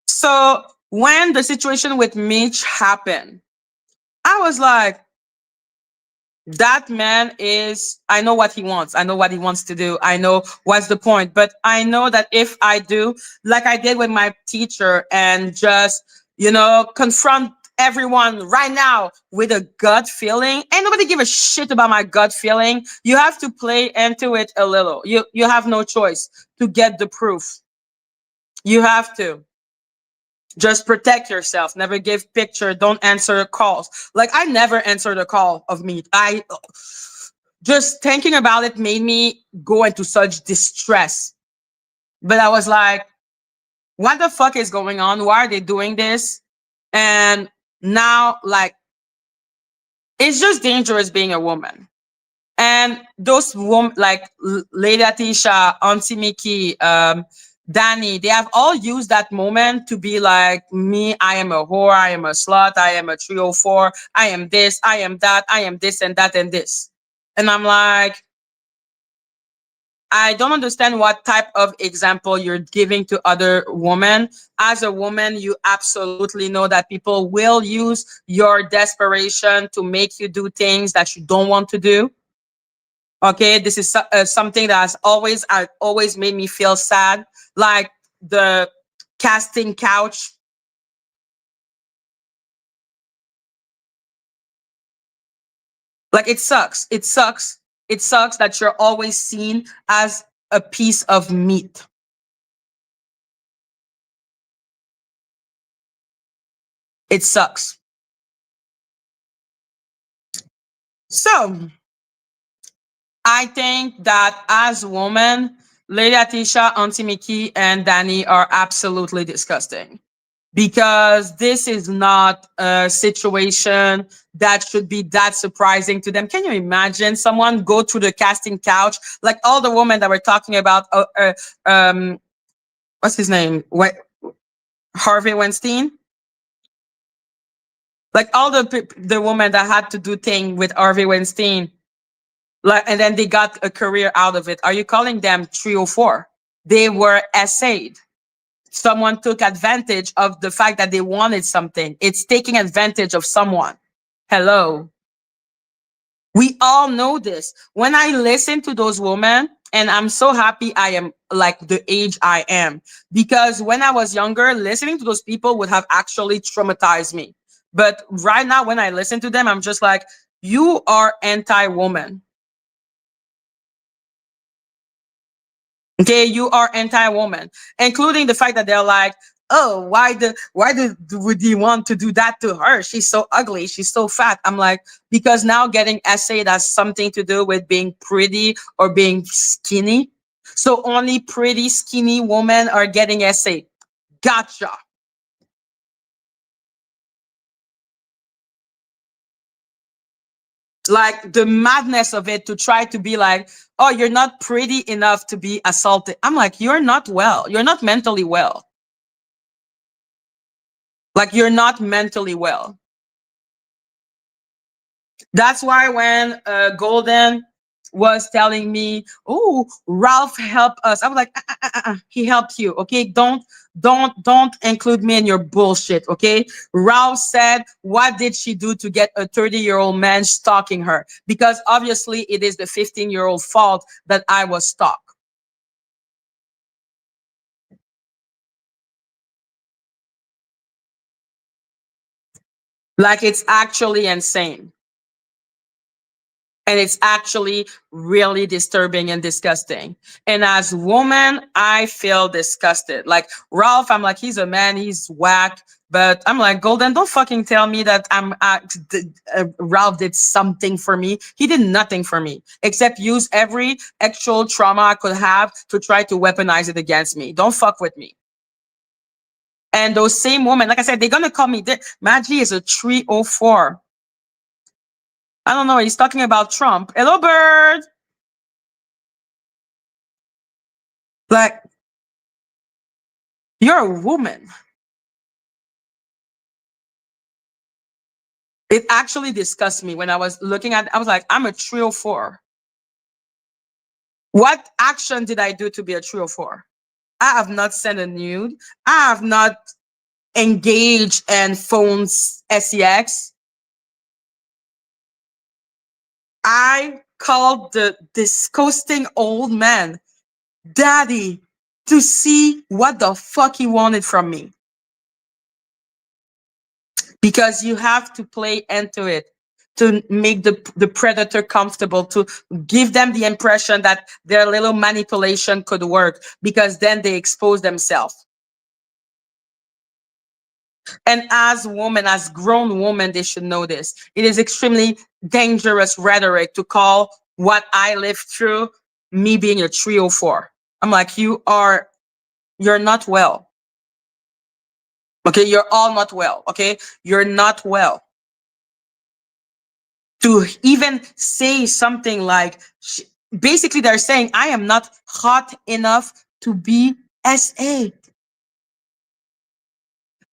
So when the situation with Mitch happened, I was like, that man is, I know what he wants. I know what he wants to do. I know what's the point. But I know that if I do, like I did with my teacher, and just, confront everyone right now with a gut feeling, ain't nobody give a shit about my gut feeling. You have to play into it a little. You have no choice to get the proof. You have to. Just protect yourself. Never give picture. Don't answer calls. Like, I never answered a call of me. I just thinking about it made me go into such distress. But I was like, what the fuck is going on? Why are they doing this? And now, like, it's just dangerous being a woman. And those women, like Lady Atisha, Auntie Mickey, Danny, they have all used that moment to be like, me, I am a whore, I am a slut, I am a 304, I am this, I am that, I am this and that and this. And I'm like, I don't understand what type of example you're giving to other women. As a woman, you absolutely know that people will use your desperation to make you do things that you don't want to do. Okay, this is something that has always made me feel sad. Like the casting couch. Like, it sucks. It sucks. It sucks that you're always seen as a piece of meat. It sucks. So I think that as women, Lady Atisha, Auntie Mickey, and Danny are absolutely disgusting because this is not a situation that should be that surprising to them. Can you imagine someone go to the casting couch, like all the women that we're talking about? What's his name? What, Harvey Weinstein? Like all the women that had to do thing with Harvey Weinstein, like, and then they got a career out of it. Are you calling them 304? They were essayed. Someone took advantage of the fact that they wanted something. It's taking advantage of someone. Hello. We all know this. When I listen to those women, and I'm so happy I am like the age I am, because when I was younger, listening to those people would have actually traumatized me. But right now, when I listen to them, I'm just like, you are anti-woman. Okay, you are anti-woman, including the fact that they're like, oh, would you want to do that to her? She's so ugly, she's so fat. I'm like, because now getting essayed has something to do with being pretty or being skinny. So only pretty, skinny women are getting essayed. Gotcha. Like the madness of it to try to be like, oh, you're not pretty enough to be assaulted. I'm like, you're not well. You're not mentally well. Like you're not mentally well. That's why when Golden was telling me, "Oh, Ralph helped us," I was like, "He helped you, okay? Don't include me in your bullshit, okay?" Ralph said, "What did she do to get a 30-year-old man stalking her?" Because obviously, it is the 15-year-old fault that I was stalked. Like it's actually insane. And it's actually really disturbing and disgusting. And as a woman, I feel disgusted. Like Ralph, I'm like, he's a man, he's whack. But I'm like, Golden, don't fucking tell me that Ralph did something for me. He did nothing for me except use every actual trauma I could have to try to weaponize it against me. Don't fuck with me. And those same women, like I said, they're gonna call me. Madgie is a 304. I don't know. He's talking about Trump. Hello, bird. Like, you're a woman. It actually disgusts me when I was looking at I was like, I'm a 304. What action did I do to be a 304? I have not sent a nude. I have not engaged in phones sex. I called the disgusting old man daddy to see what the fuck he wanted from me. Because you have to play into it to make the predator comfortable, to give them the impression that their little manipulation could work, because then they expose themselves. And as women, as grown women, they should know this. It is extremely dangerous rhetoric to call what I lived through me being a 304. I'm like, you're not well. Okay, you're all not well. Okay, you're not well. To even say something like, basically they're saying I am not hot enough to be SA.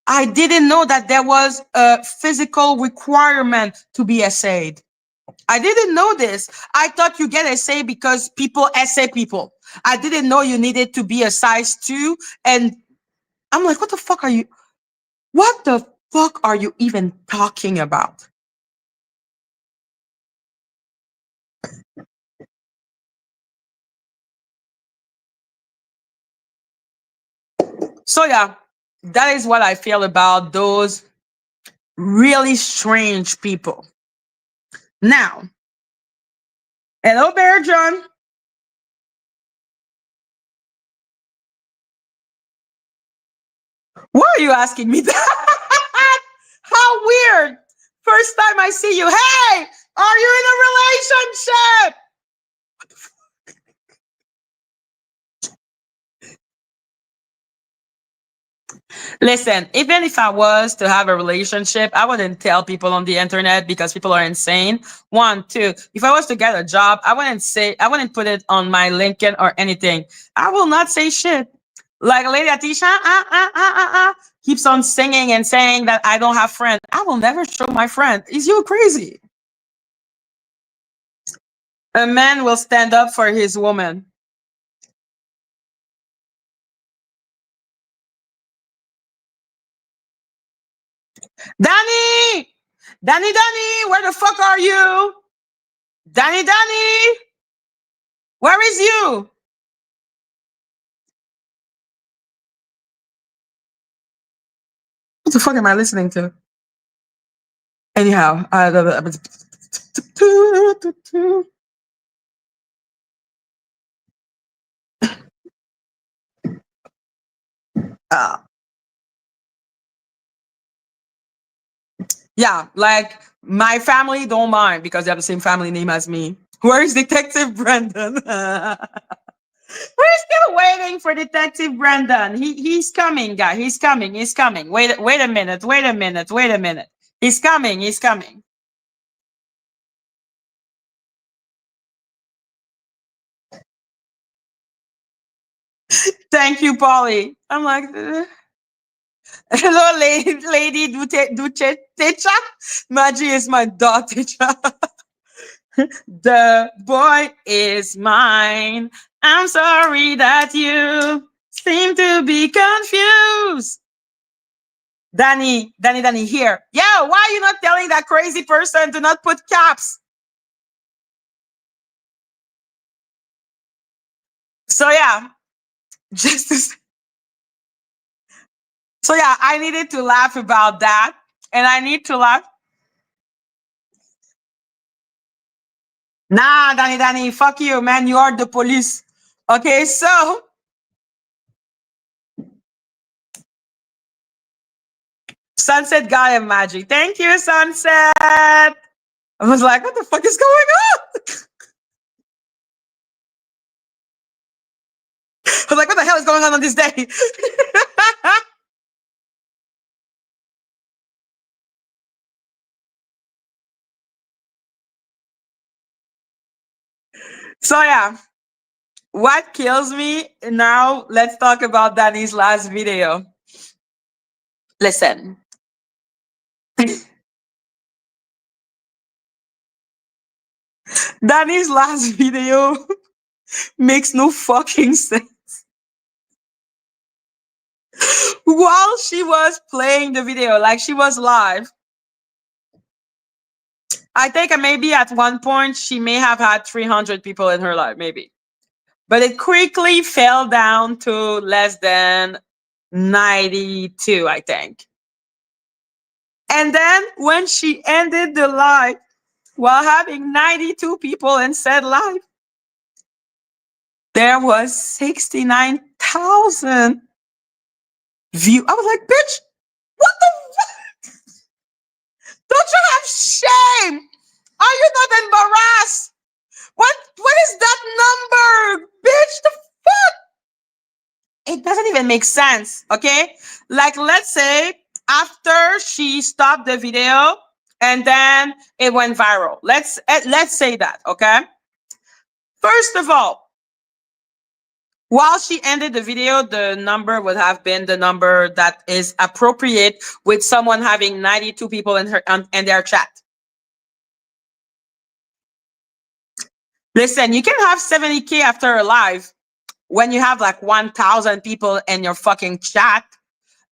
I didn't know that there was a physical requirement to be SA'd. I didn't know this. I thought you get SA because people SA people. I didn't know you needed to be a size 2. And I'm like, what the fuck are you even talking about? So yeah, that is what I feel about those really strange people. Now, hello, Bear John. Why are you asking me that? How weird. First time I see you. Hey, are you in a relationship? Listen, even if I was to have a relationship, I wouldn't tell people on the internet because people are insane. One, two, if I was to get a job, I wouldn't put it on my LinkedIn or anything. I will not say shit. Like Lady Atisha, keeps on singing and saying that I don't have friends. I will never show my friend. Is you crazy? A man will stand up for his woman. Danny! Danny, where the fuck are you? Danny, where is you? What the fuck am I listening to? Anyhow, uh, yeah, like my family don't mind because they have the same family name as me. Where is Detective Brandon? We're still waiting for Detective Brandon. He's coming, guy. He's coming. He's coming. Wait a minute. Wait a minute. Wait a minute. He's coming. He's coming. Thank you, Polly. I'm like, hello, lady Techa. Madgie is my dog, Techa. The boy is mine. I'm sorry that you seem to be confused. Danny, here. Yo, why are you not telling that crazy person to not put caps? So yeah, just to, so yeah, I needed to laugh about that, and I need to laugh. Nah, Danny, fuck you, man. You are the police. Okay, so Sunset got him, Magic. Thank you, Sunset. I was like, what the fuck is going on? I was like, what the hell is going on this day? So yeah, what kills me now? Let's talk about Danny's last video. Listen, Danny's last video makes no fucking sense. While she was playing the video, like she was live, I think maybe at one point she may have had 300 people in her live, maybe. But it quickly fell down to less than 92, I think. And then when she ended the live while having 92 people in said live, there was 69,000 views. I was like, bitch, what the fuck? Don't you have shame? Are you not embarrassed? What is that number? Bitch, the fuck? It doesn't even make sense, okay? Like, let's say after she stopped the video and then it went viral. Let's say that, okay? First of all, while she ended the video, the number would have been the number that is appropriate with someone having 92 people in their chat. Listen, you can have 70K after a live when you have like 1,000 people in your fucking chat,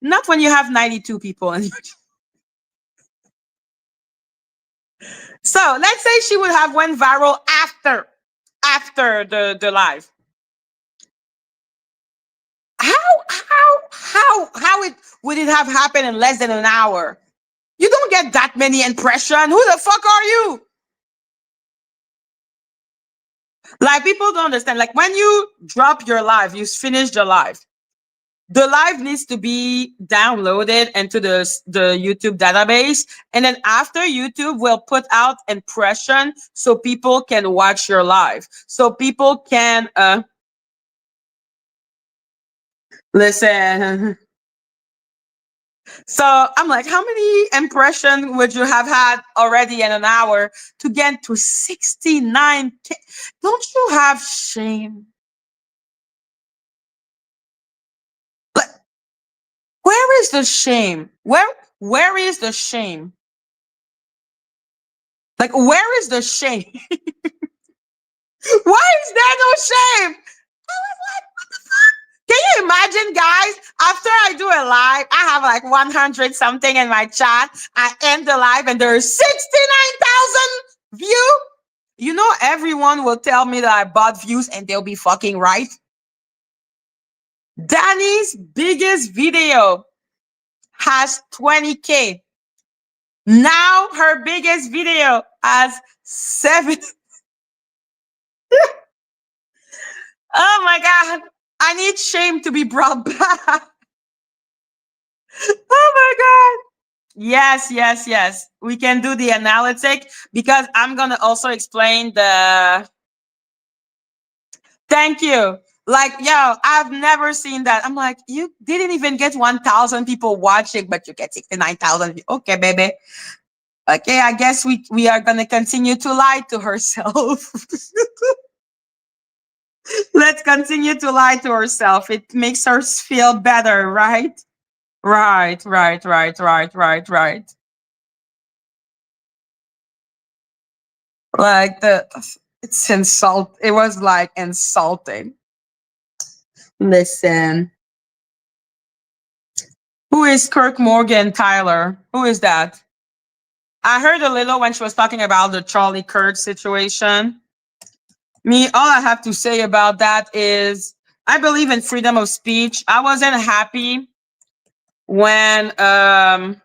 not when you have 92 people in your chat. So let's say she would have went viral after the live. How it would it have happened in less than an hour? You don't get that many impressions. Who the fuck are you? Like, people don't understand. Like, when you drop your live, you finish the live needs to be downloaded into the YouTube database, and then after, YouTube will put out impression so people can watch your live, so people can listen. So I'm like, how many impressions would you have had already in an hour to get to 69K? Don't you have shame? Like, where is the shame? Where is the shame? Like, where is the shame? Why is there no shame? I was like, what the fuck? Can you imagine, guys? After I do a live, I have like 100 something in my chat. I end the live and there's 69,000 views. You know, everyone will tell me that I bought views and they'll be fucking right. Danny's biggest video has 20K. Now her biggest video has 7. Oh my God. I need shame to be brought back. Oh my God. Yes, yes, yes. We can do the analytic because I'm going to also explain the. Thank you. Like, yo, I've never seen that. I'm like, you didn't even get 1,000 people watching, but you get 69,000. Okay, baby. Okay, I guess we are going to continue to lie to herself. Let's continue to lie to herself. It makes her feel better, right? Right, right, right, right, right, right. Like it's insult. It was like insulting. Listen, who is Kirk Morgan Tyler? Who is that? I heard a little when she was talking about the Charlie Kirk situation. Me, all I have to say about that is I believe in freedom of speech. I wasn't happy when oh,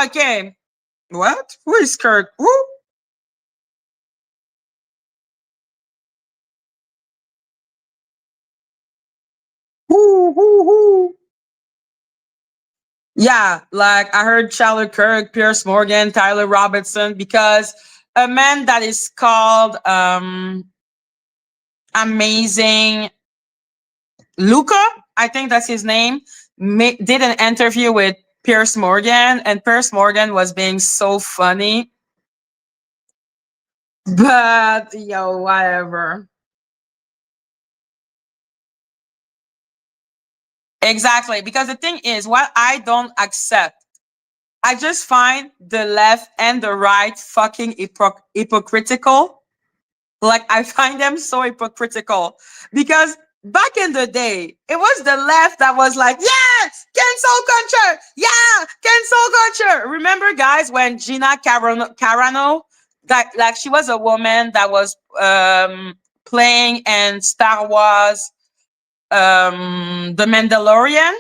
okay. What? Who is Kirk? Who? Who? Yeah, like I heard Charlie Kirk, Pierce Morgan, Tyler Robertson, because a man that is called Amazing Luca, I think that's his name, did an interview with Pierce Morgan, and Pierce Morgan was being so funny. But yo, whatever. Exactly. Because the thing is, what I don't accept, I just find the left and the right fucking hypocritical. Like, I find them so hypocritical because back in the day, it was the left that was like, yeah, cancel culture. Yeah, cancel culture. Remember, guys, when Gina Carano, that like she was a woman that was playing in Star Wars, The Mandalorian.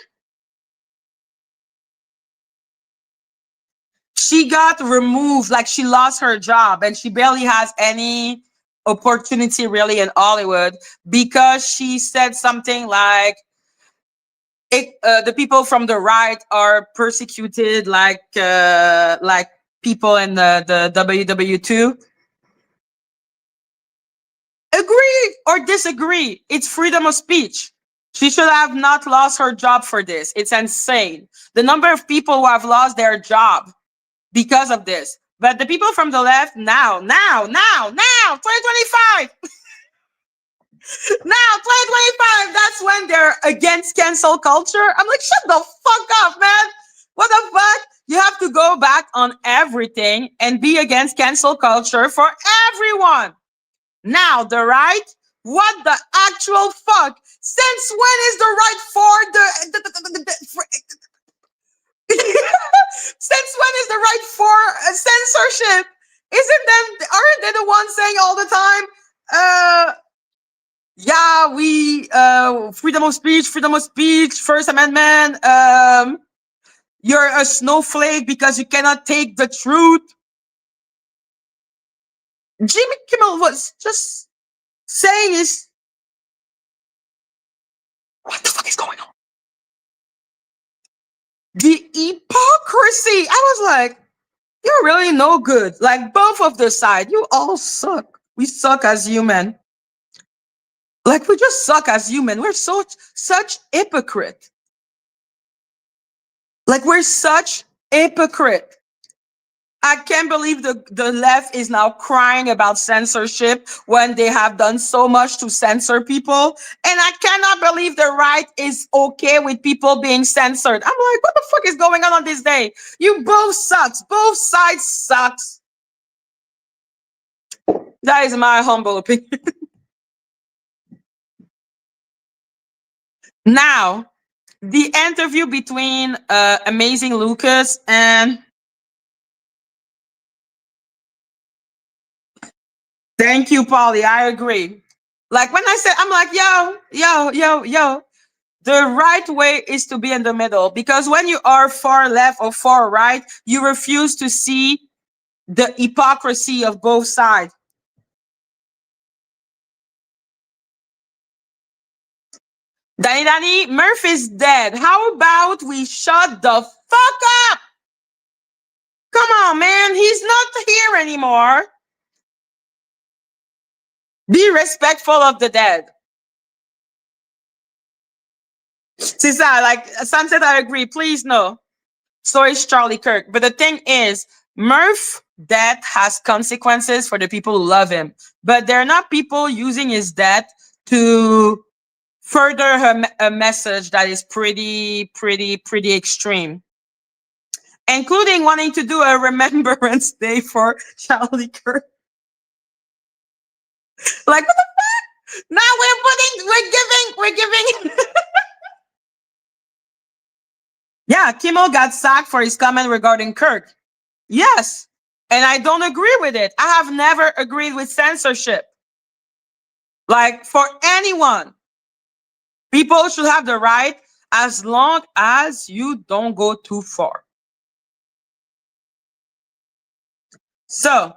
She got removed, like she lost her job and she barely has any opportunity really in Hollywood because she said something like the people from the right are persecuted like people in the WW2. Agree or disagree, it's freedom of speech. She should have not lost her job for this. It's insane. The number of people who have lost their job because of this. But the people from the left now, 2025, now 2025, that's when they're against cancel culture. I'm like, shut the fuck up, man. What the fuck? You have to go back on everything and be against cancel culture for everyone. Now, the right? What the actual fuck? Since when is the right for since when is the right for censorship? Isn't them? Aren't they the ones saying all the time? Yeah, we freedom of speech, First Amendment. You're a snowflake because you cannot take the truth. Jimmy Kimmel was just saying is what the fuck is going on? The hypocrisy. I was like, you're really no good. Like both of the side, you all suck. We suck as human. Like we just suck as human. We're such hypocrite. Like, we're such hypocrite. I can't believe the left is now crying about censorship when they have done so much to censor people. And I cannot believe the right is okay with people being censored. I'm like, what the fuck is going on this day? You both sucks. Both sides sucks. That is my humble opinion. Now, the interview between Amazing Lucas and thank you, Polly. I agree. Like when I said, I'm like, yo. The right way is to be in the middle because when you are far left or far right, you refuse to see the hypocrisy of both sides. Danny, Murph is dead. How about we shut the fuck up? Come on, man. He's not here anymore. Be respectful of the dead. C'est ça, like Sunset, I agree. Please, no. So is Charlie Kirk. But the thing is, Murph death has consequences for the people who love him. But they're not people using his death to further a message that is pretty extreme, including wanting to do a remembrance day for Charlie Kirk. Like, what the fuck? Now we're giving. Yeah, Kimmel got sacked for his comment regarding Kirk. Yes. And I don't agree with it. I have never agreed with censorship. Like, for anyone, people should have the right as long as you don't go too far. So,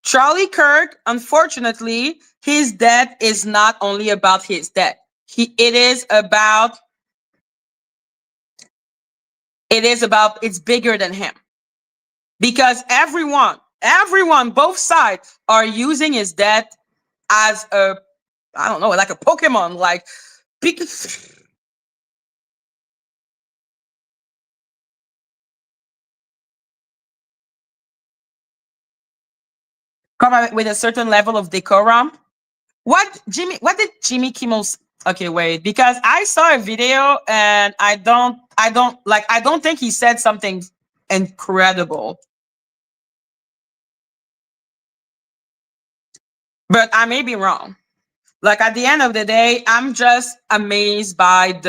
Charlie Kirk, unfortunately, his death is not only about his death. It's bigger than him. Because everyone, both sides are using his death as a, I don't know, like a Pokemon, like, come with a certain level of decorum. What did Jimmy Kimmel's okay, wait, because I saw a video and I don't think he said something incredible. But I may be wrong. Like at the end of the day, I'm just amazed by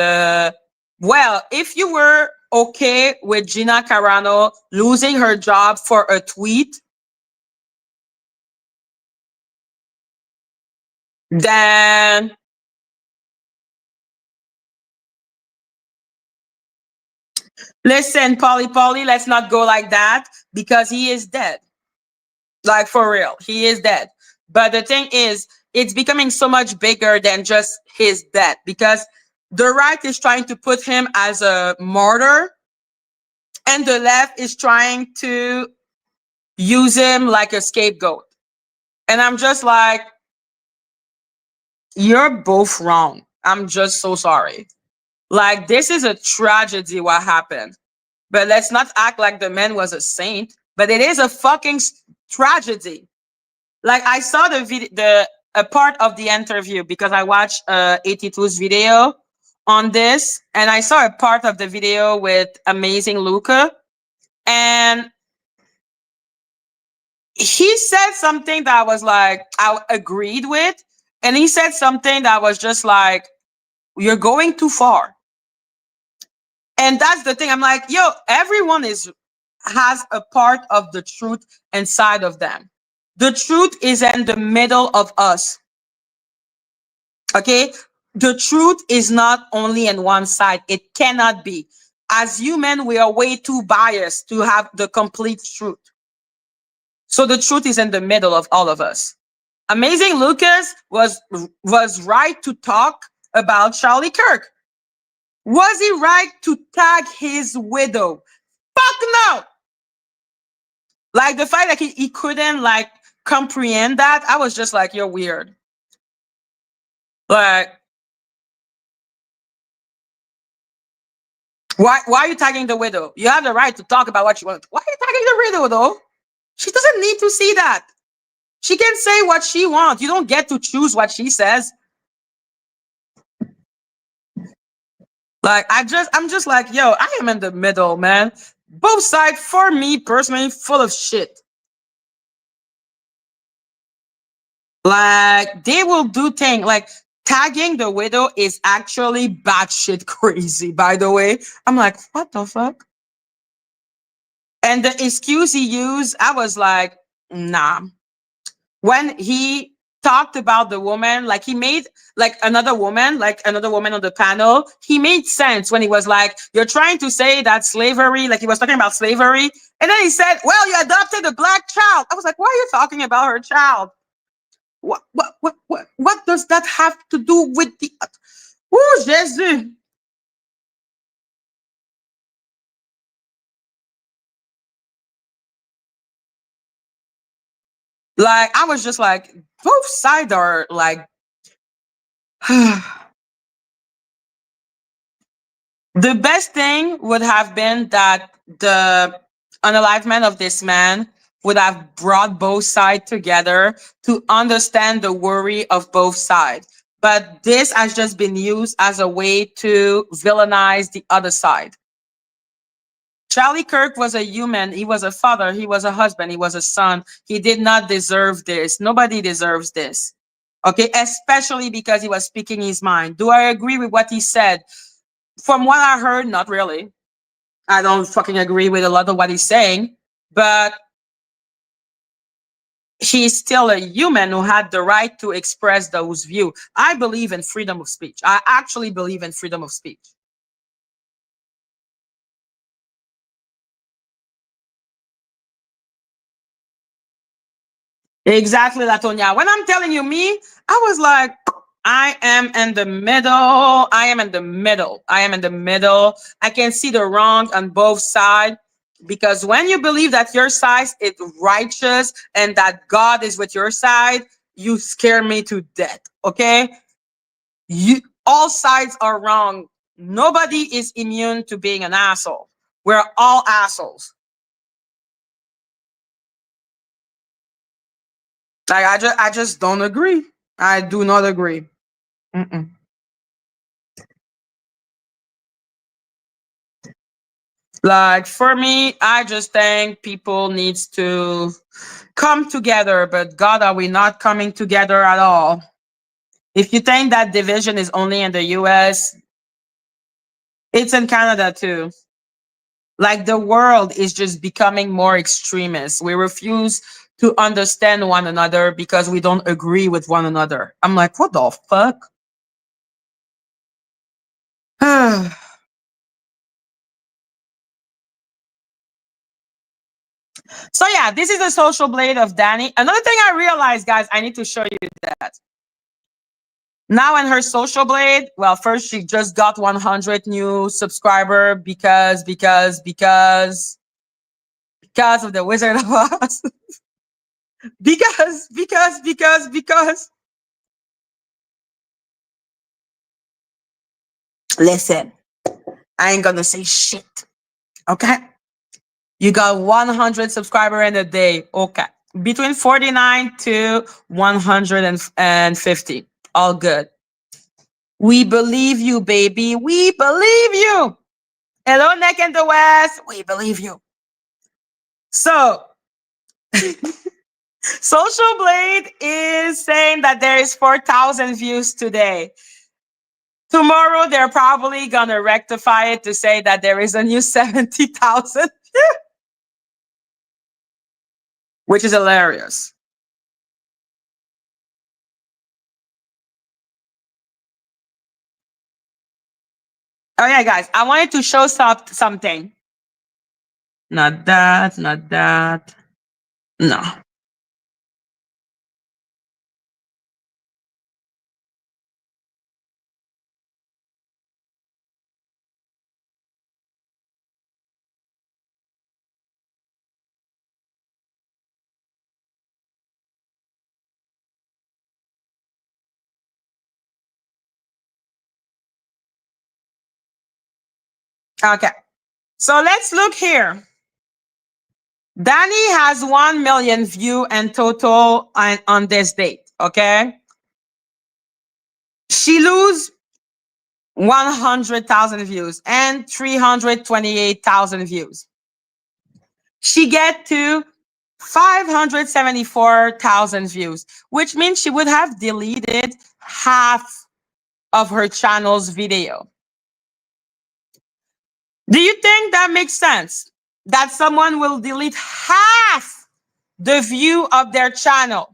if you were okay with Gina Carano losing her job for a tweet, then listen, Polly, let's not go like that because he is dead. Like for real, he is dead. But the thing is, it's becoming so much bigger than just his death because the right is trying to put him as a martyr and the left is trying to use him like a scapegoat. And I'm just like, you're both wrong. I'm just so sorry. Like, this is a tragedy what happened. But let's not act like the man was a saint. But it is a fucking tragedy. Like, I saw a part of the interview because I watched 82's video on this, and I saw a part of the video with Amazing Luca, and he said something that was like I agreed with, and he said something that was just like, you're going too far. And that's the thing. I'm like, yo, everyone has a part of the truth inside of them. The truth is in the middle of us. Okay? The truth is not only in one side. It cannot be. As human, we are way too biased to have the complete truth. So the truth is in the middle of all of us. Amazing Lucas was right to talk about Charlie Kirk. Was he right to tag his widow? Fuck no. Like the fact that he couldn't like comprehend that, I was just like, you're weird. Like, Why are you tagging the widow? You have the right to talk about what you want. Why are you tagging the widow though? She doesn't need to see that. She can say what she wants. You don't get to choose what she says. Like I'm just like, yo, I am in the middle, man. Both sides, for me personally, full of shit. Like they will do things like tagging the widow is actually batshit crazy. By the way, I'm like, what the fuck? And the excuse he used, I was like, nah. When he talked about the woman, like he made like another woman on the panel, he made sense when he was like, you're trying to say that slavery, like he was talking about slavery. And then he said, well, you adopted a black child. I was like, why are you talking about her child? What does that have to do with the, oh, Jesus. Like, I was just like, both sides are like, the best thing would have been that the unalivement of this man would have brought both sides together to understand the worry of both sides. But this has just been used as a way to villainize the other side. Charlie Kirk was a human. He was a father. He was a husband. He was a son. He did not deserve this. Nobody deserves this. Okay. Especially because he was speaking his mind. Do I agree with what he said? From what I heard, not really. I don't fucking agree with a lot of what he's saying, but he's still a human who had the right to express those views. I believe in freedom of speech. I actually believe in freedom of speech. Exactly, Latonia. When I'm telling you me, I was like, I am in the middle. I am in the middle. I am in the middle. I can see the wrong on both sides. Because when you believe that your side is righteous and that God is with your side, you scare me to death. Okay? You all sides are wrong. Nobody is immune to being an asshole. We're all assholes. Like I just don't agree. I do not agree. Mm-mm. Like for me, I just think people needs to come together, but God, are we not coming together at all? If you think that division is only in the US, it's in Canada too. Like the world is just becoming more extremist. We refuse to understand one another because we don't agree with one another. I'm like, what the fuck? So yeah, this is the social blade of Danny. Another thing I realized, guys, I need to show you that. Now in her social blade, well, first she just got 100 new subscriber because of the Wizard of Oz. Because. Listen, I ain't gonna say shit. Okay? You got 100 subscriber in a day. Okay. Between 49 to 150. All good. We believe you, baby. We believe you. Hello, Neck in the West. We believe you. So, Social Blade is saying that there is 4,000 views today. Tomorrow, they're probably going to rectify it to say that there is a new 70,000, which is hilarious. Oh, yeah, guys, I wanted to show something. Not that, not that. No. Okay. So let's look here. Danny has 1 million view in total on this date. Okay. She lose 100,000 views and 328,000 views. She get to 574,000 views, which means she would have deleted half of her channel's video. Do you think that makes sense? That someone will delete half the view of their channel?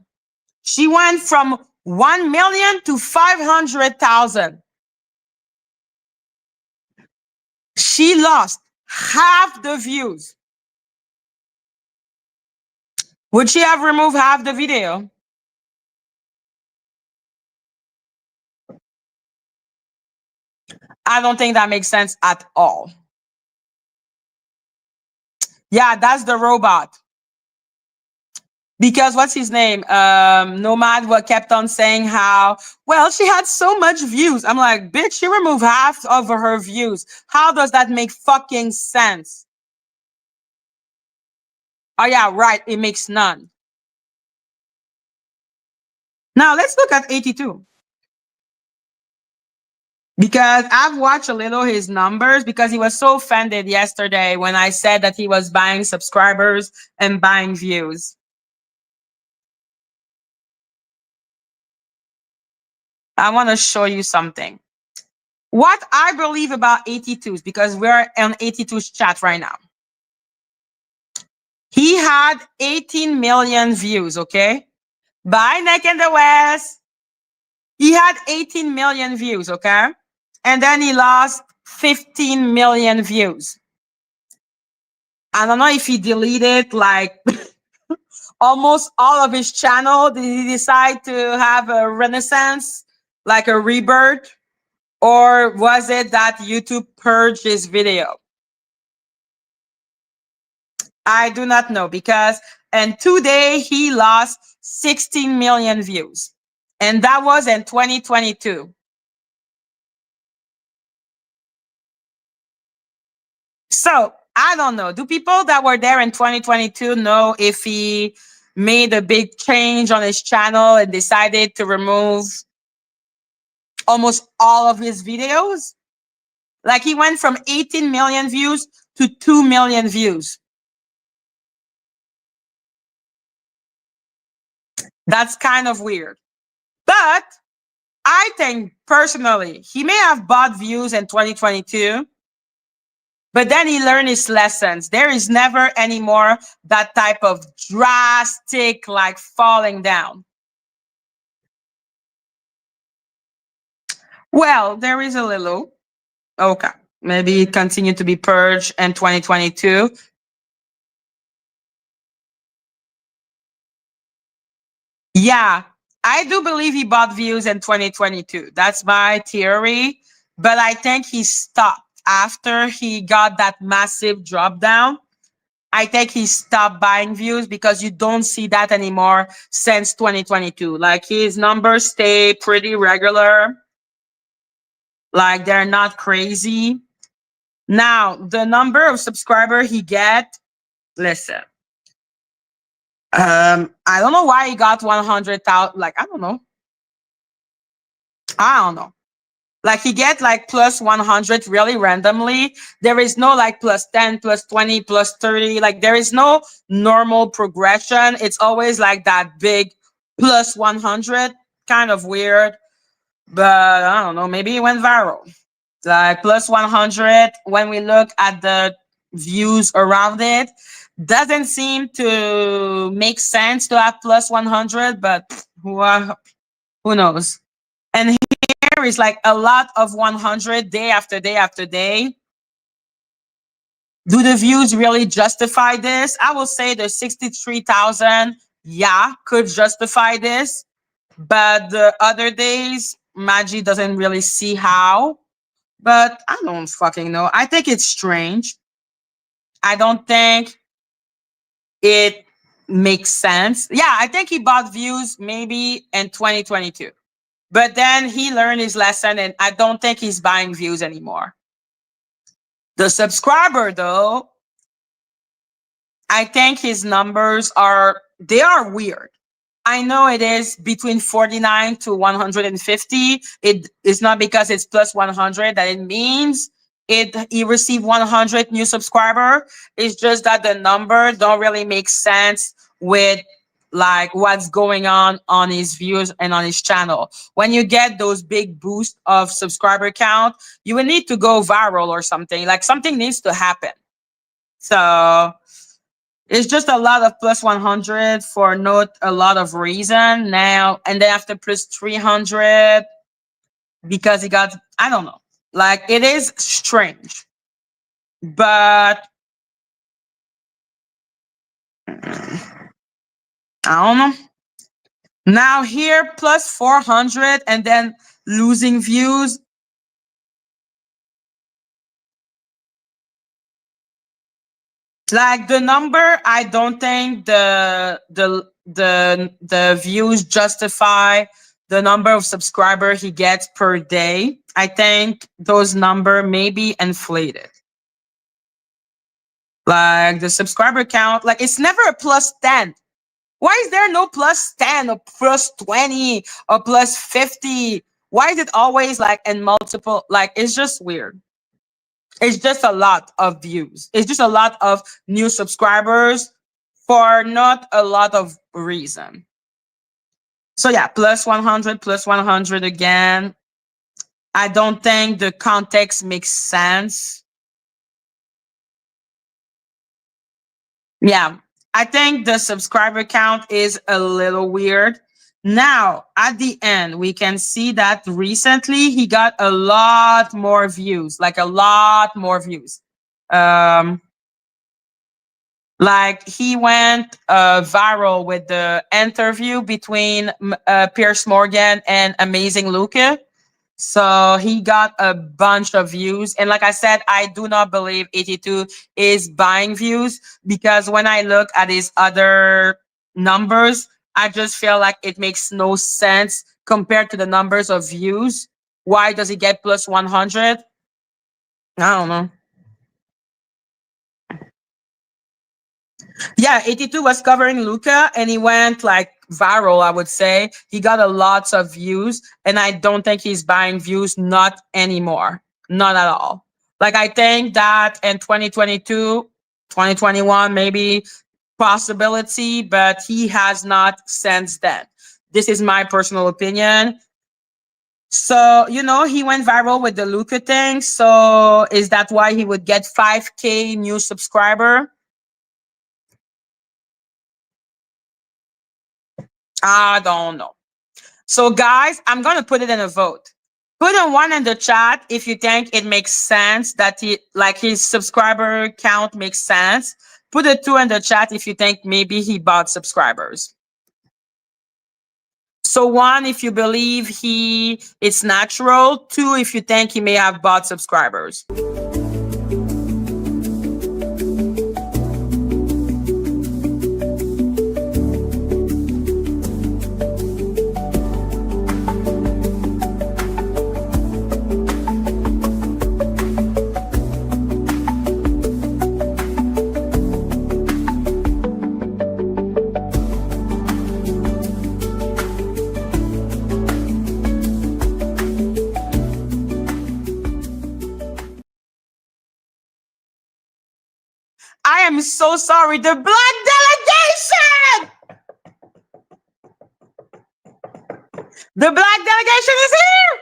She went from 1 million to 500,000. She lost half the views. Would she have removed half the video? I don't think that makes sense at all. Yeah, that's the robot. Because what's his name? Nomad kept on saying how, well, she had so much views. I'm like, bitch, she removed half of her views. How does that make fucking sense? Oh yeah, right. It makes none. Now let's look at 82. Because I've watched a little his numbers because he was so offended yesterday when I said that he was buying subscribers and buying views. I want to show you something. What I believe about 82s, because we're on 82's chat right now. He had 18 million views, okay? Bye, Nick in the West. He had 18 million views, okay? And then he lost 15 million views. I don't know if he deleted like almost all of his channel. Did he decide to have a renaissance, like a rebirth? Or was it that YouTube purged his video? I do not know, because in 2 days he lost 16 million views. And that was in 2022. So I don't know. Do people that were there in 2022 know if he made a big change on his channel and decided to remove almost all of his videos? Like he went from 18 million views to 2 million views. That's kind of weird. But I think personally, he may have bought views in 2022, but then he learned his lessons. There is never anymore that type of drastic, like falling down. Well, there is a little. Okay. Maybe it continued to be purged in 2022. Yeah, I do believe he bought views in 2022. That's my theory. But I think he stopped after he got that massive drop down. I think he stopped buying views because you don't see that anymore since 2022. Like his numbers stay pretty regular. Like they're not crazy. Now, the number of subscriber he get, listen. I don't know why he got 100,000. Like, I don't know. Like he get like plus 100 really randomly. There is no like plus 10, plus 20, plus 30. Like there is no normal progression. It's always like that big plus 100. Kind of weird. But I don't know. Maybe it went viral. Like plus 100. When we look at the views around it, doesn't seem to make sense to have plus 100. But who knows? And here is like a lot of 100 day after day after day. Do the views really justify this? I will say the 63,000, yeah, could justify this. But the other days, Madgie doesn't really see how. But I don't fucking know. I think it's strange. I don't think it makes sense. Yeah, I think he bought views maybe in 2022. But then he learned his lesson, and I don't think he's buying views anymore. The subscriber, though, I think his numbers they are weird. I know it is between 49 to 150. It is not because it's plus 100 that it means he received 100 new subscriber. It's just that the number don't really make sense with like what's going on his views and on his channel. When you get those big boosts of subscriber count, you will need to go viral or something. Like something needs to happen. So it's just a lot of plus 100 for not a lot of reason now. And then after plus 300, because he got, I don't know. Like it is strange. But I don't know. Now here, plus 400 and then losing views. Like the number, I don't think the views justify the number of subscriber he gets per day. I think those number may be inflated. Like the subscriber count, like it's never a plus 10. Why is there no plus 10 or plus 20 or plus 50? Why is it always like in multiple? Like it's just weird. It's just a lot of views. It's just a lot of new subscribers for not a lot of reason. So yeah, plus 100 again. I don't think the context makes sense. Yeah, I think the subscriber count is a little weird. Now, at the end, we can see that recently he got a lot more views, like a lot more views. Like he went viral with the interview between Pierce Morgan and Amazing Luca. So he got a bunch of views. And like I said, I do not believe 82 is buying views, because when I look at his other numbers, I just feel like it makes no sense compared to the numbers of views. Why does he get plus 100? I don't know. Yeah, 82 was covering Luca and he went like viral, I would say. He got a lots of views, and I don't think he's buying views, not anymore. Not at all. Like I think that in 2022, 2021, maybe possibility, but he has not since then. This is my personal opinion. So, he went viral with the Luca thing. So is that why he would get 5K new subscriber? I don't know. So guys, I'm going to put it in a vote. Put a 1 in the chat if you think it makes sense, that his subscriber count makes sense. Put a 2 in the chat if you think maybe he bought subscribers. So 1 if you believe it's natural. 2 if you think he may have bought subscribers. I am so sorry. The Black delegation! The Black delegation is here!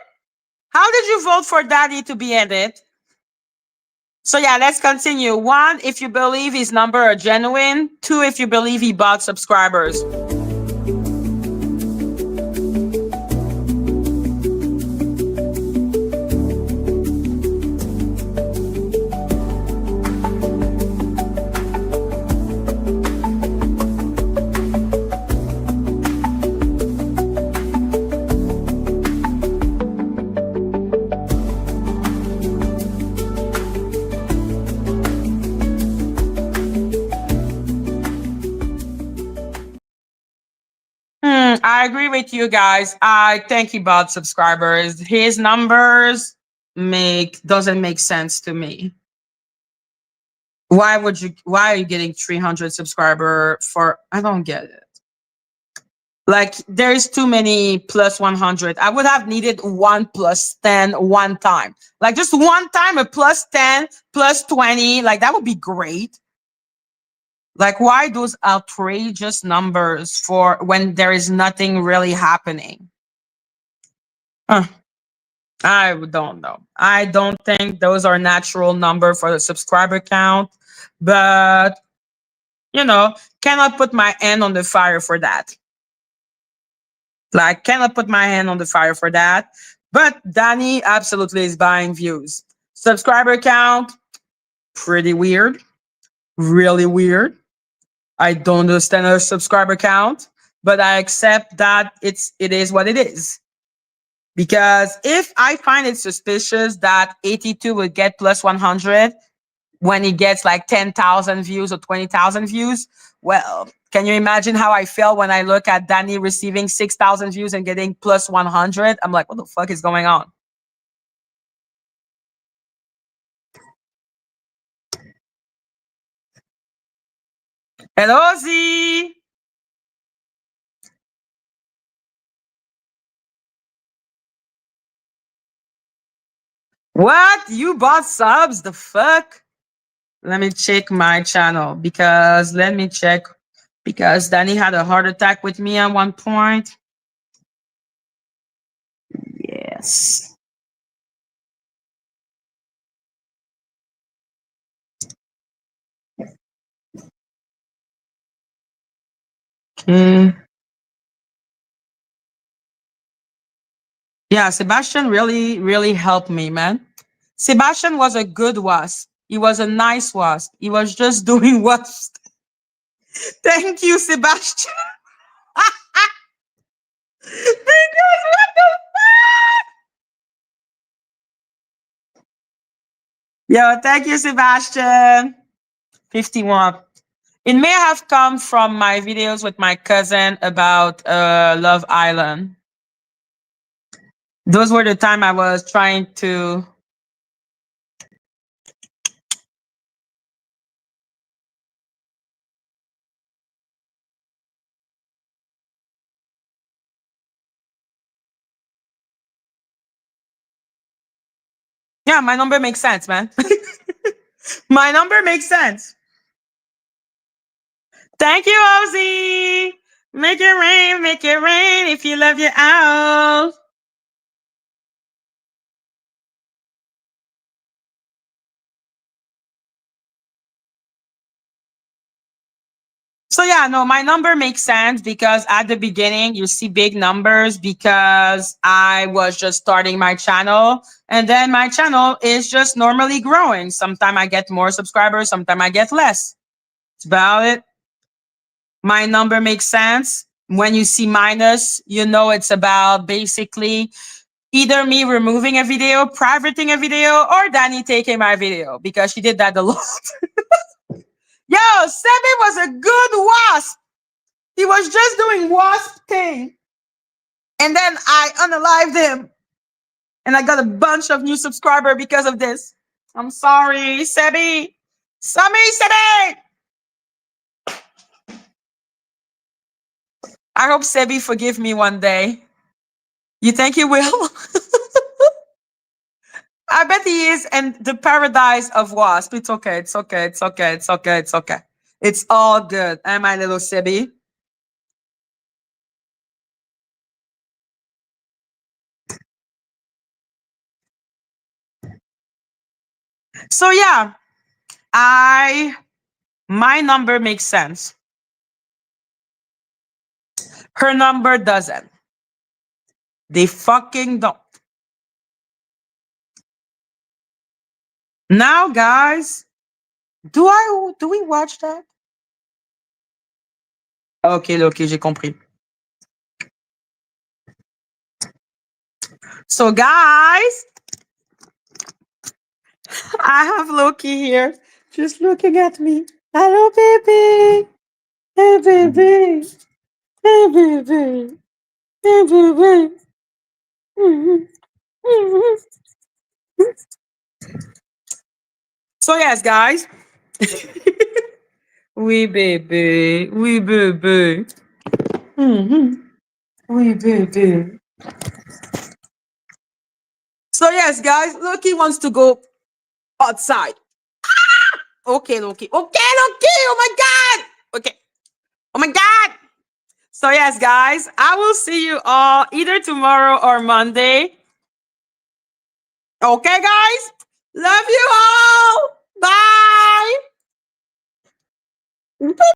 How did you vote for Daddy to be ended? So yeah, let's continue. 1, if you believe his number are genuine. 2, if you believe he bought subscribers. I agree with you guys. I think he bought subscribers. His numbers doesn't make sense to me. Why are you getting 300 subscriber for? I don't get it. Like there is too many plus 100. I would have needed one plus 10 one time. Like just one time a plus 10, plus 20. Like that would be great. Like why those outrageous numbers for when there is nothing really happening? Huh, I don't know. I don't think those are natural number for the subscriber count, but cannot put my hand on the fire for that. Like, cannot put my hand on the fire for that. But Danny absolutely is buying views. Subscriber count, pretty weird. Really weird. I don't understand her subscriber count, but I accept that it is what it is. Because if I find it suspicious that 82 would get plus 100 when he gets like 10,000 views or 20,000 views, well, can you imagine how I feel when I look at Danny receiving 6,000 views and getting plus 100? I'm like, what the fuck is going on? Hello, Z. What? You bought subs? The fuck? Let me check my channel because Danny had a heart attack with me at one point. Yes. Okay. Yeah, Sebastian really, really helped me, man. Sebastian was a good wasp. He was a nice wasp. He was just doing wasp. Thank you, Sebastian. Because what the fuck? Yo, thank you, Sebastian. 51. It may have come from my videos with my cousin about Love Island. Those were the time I was trying to. Yeah, my number makes sense, man. My number makes sense. Thank you, Ozzy. Make it rain if you love your owl. So yeah, no, my number makes sense because at the beginning you see big numbers because I was just starting my channel and then my channel is just normally growing. Sometimes I get more subscribers, sometimes I get less. It's about it. My number makes sense. When you see minus, you know it's about basically either me removing a video, privating a video, or Danny taking my video because she did that a lot. Yo, Sebi was a good wasp. He was just doing wasp thing. And then I unalived him. And I got a bunch of new subscribers because of this. I'm sorry, Sebi. Sorry, Sebi. I hope Sebi forgive me one day. You think he will? I bet he is. And the paradise of wasp. It's okay. It's okay. It's okay. It's okay. It's okay. It's all good. And my little Sebi. So yeah, my number makes sense. Her number doesn't. They fucking don't. Now, guys, do we watch that? Ok, ok, j'ai compris. So, guys, I have Loki here, just looking at me. Hello, baby. Hey, baby. Hey, baby. Hey, baby. Mhm, mhm. So, yes, guys, Oui, baby. Oui, baby. Mm-hmm. Oui, baby. So yes, guys, Loki wants to go outside. Okay, Loki. Okay, Loki. Oh my God. Okay. Oh my God. So yes, guys, I will see you all either tomorrow or Monday. Okay, guys. Love you all. Bye.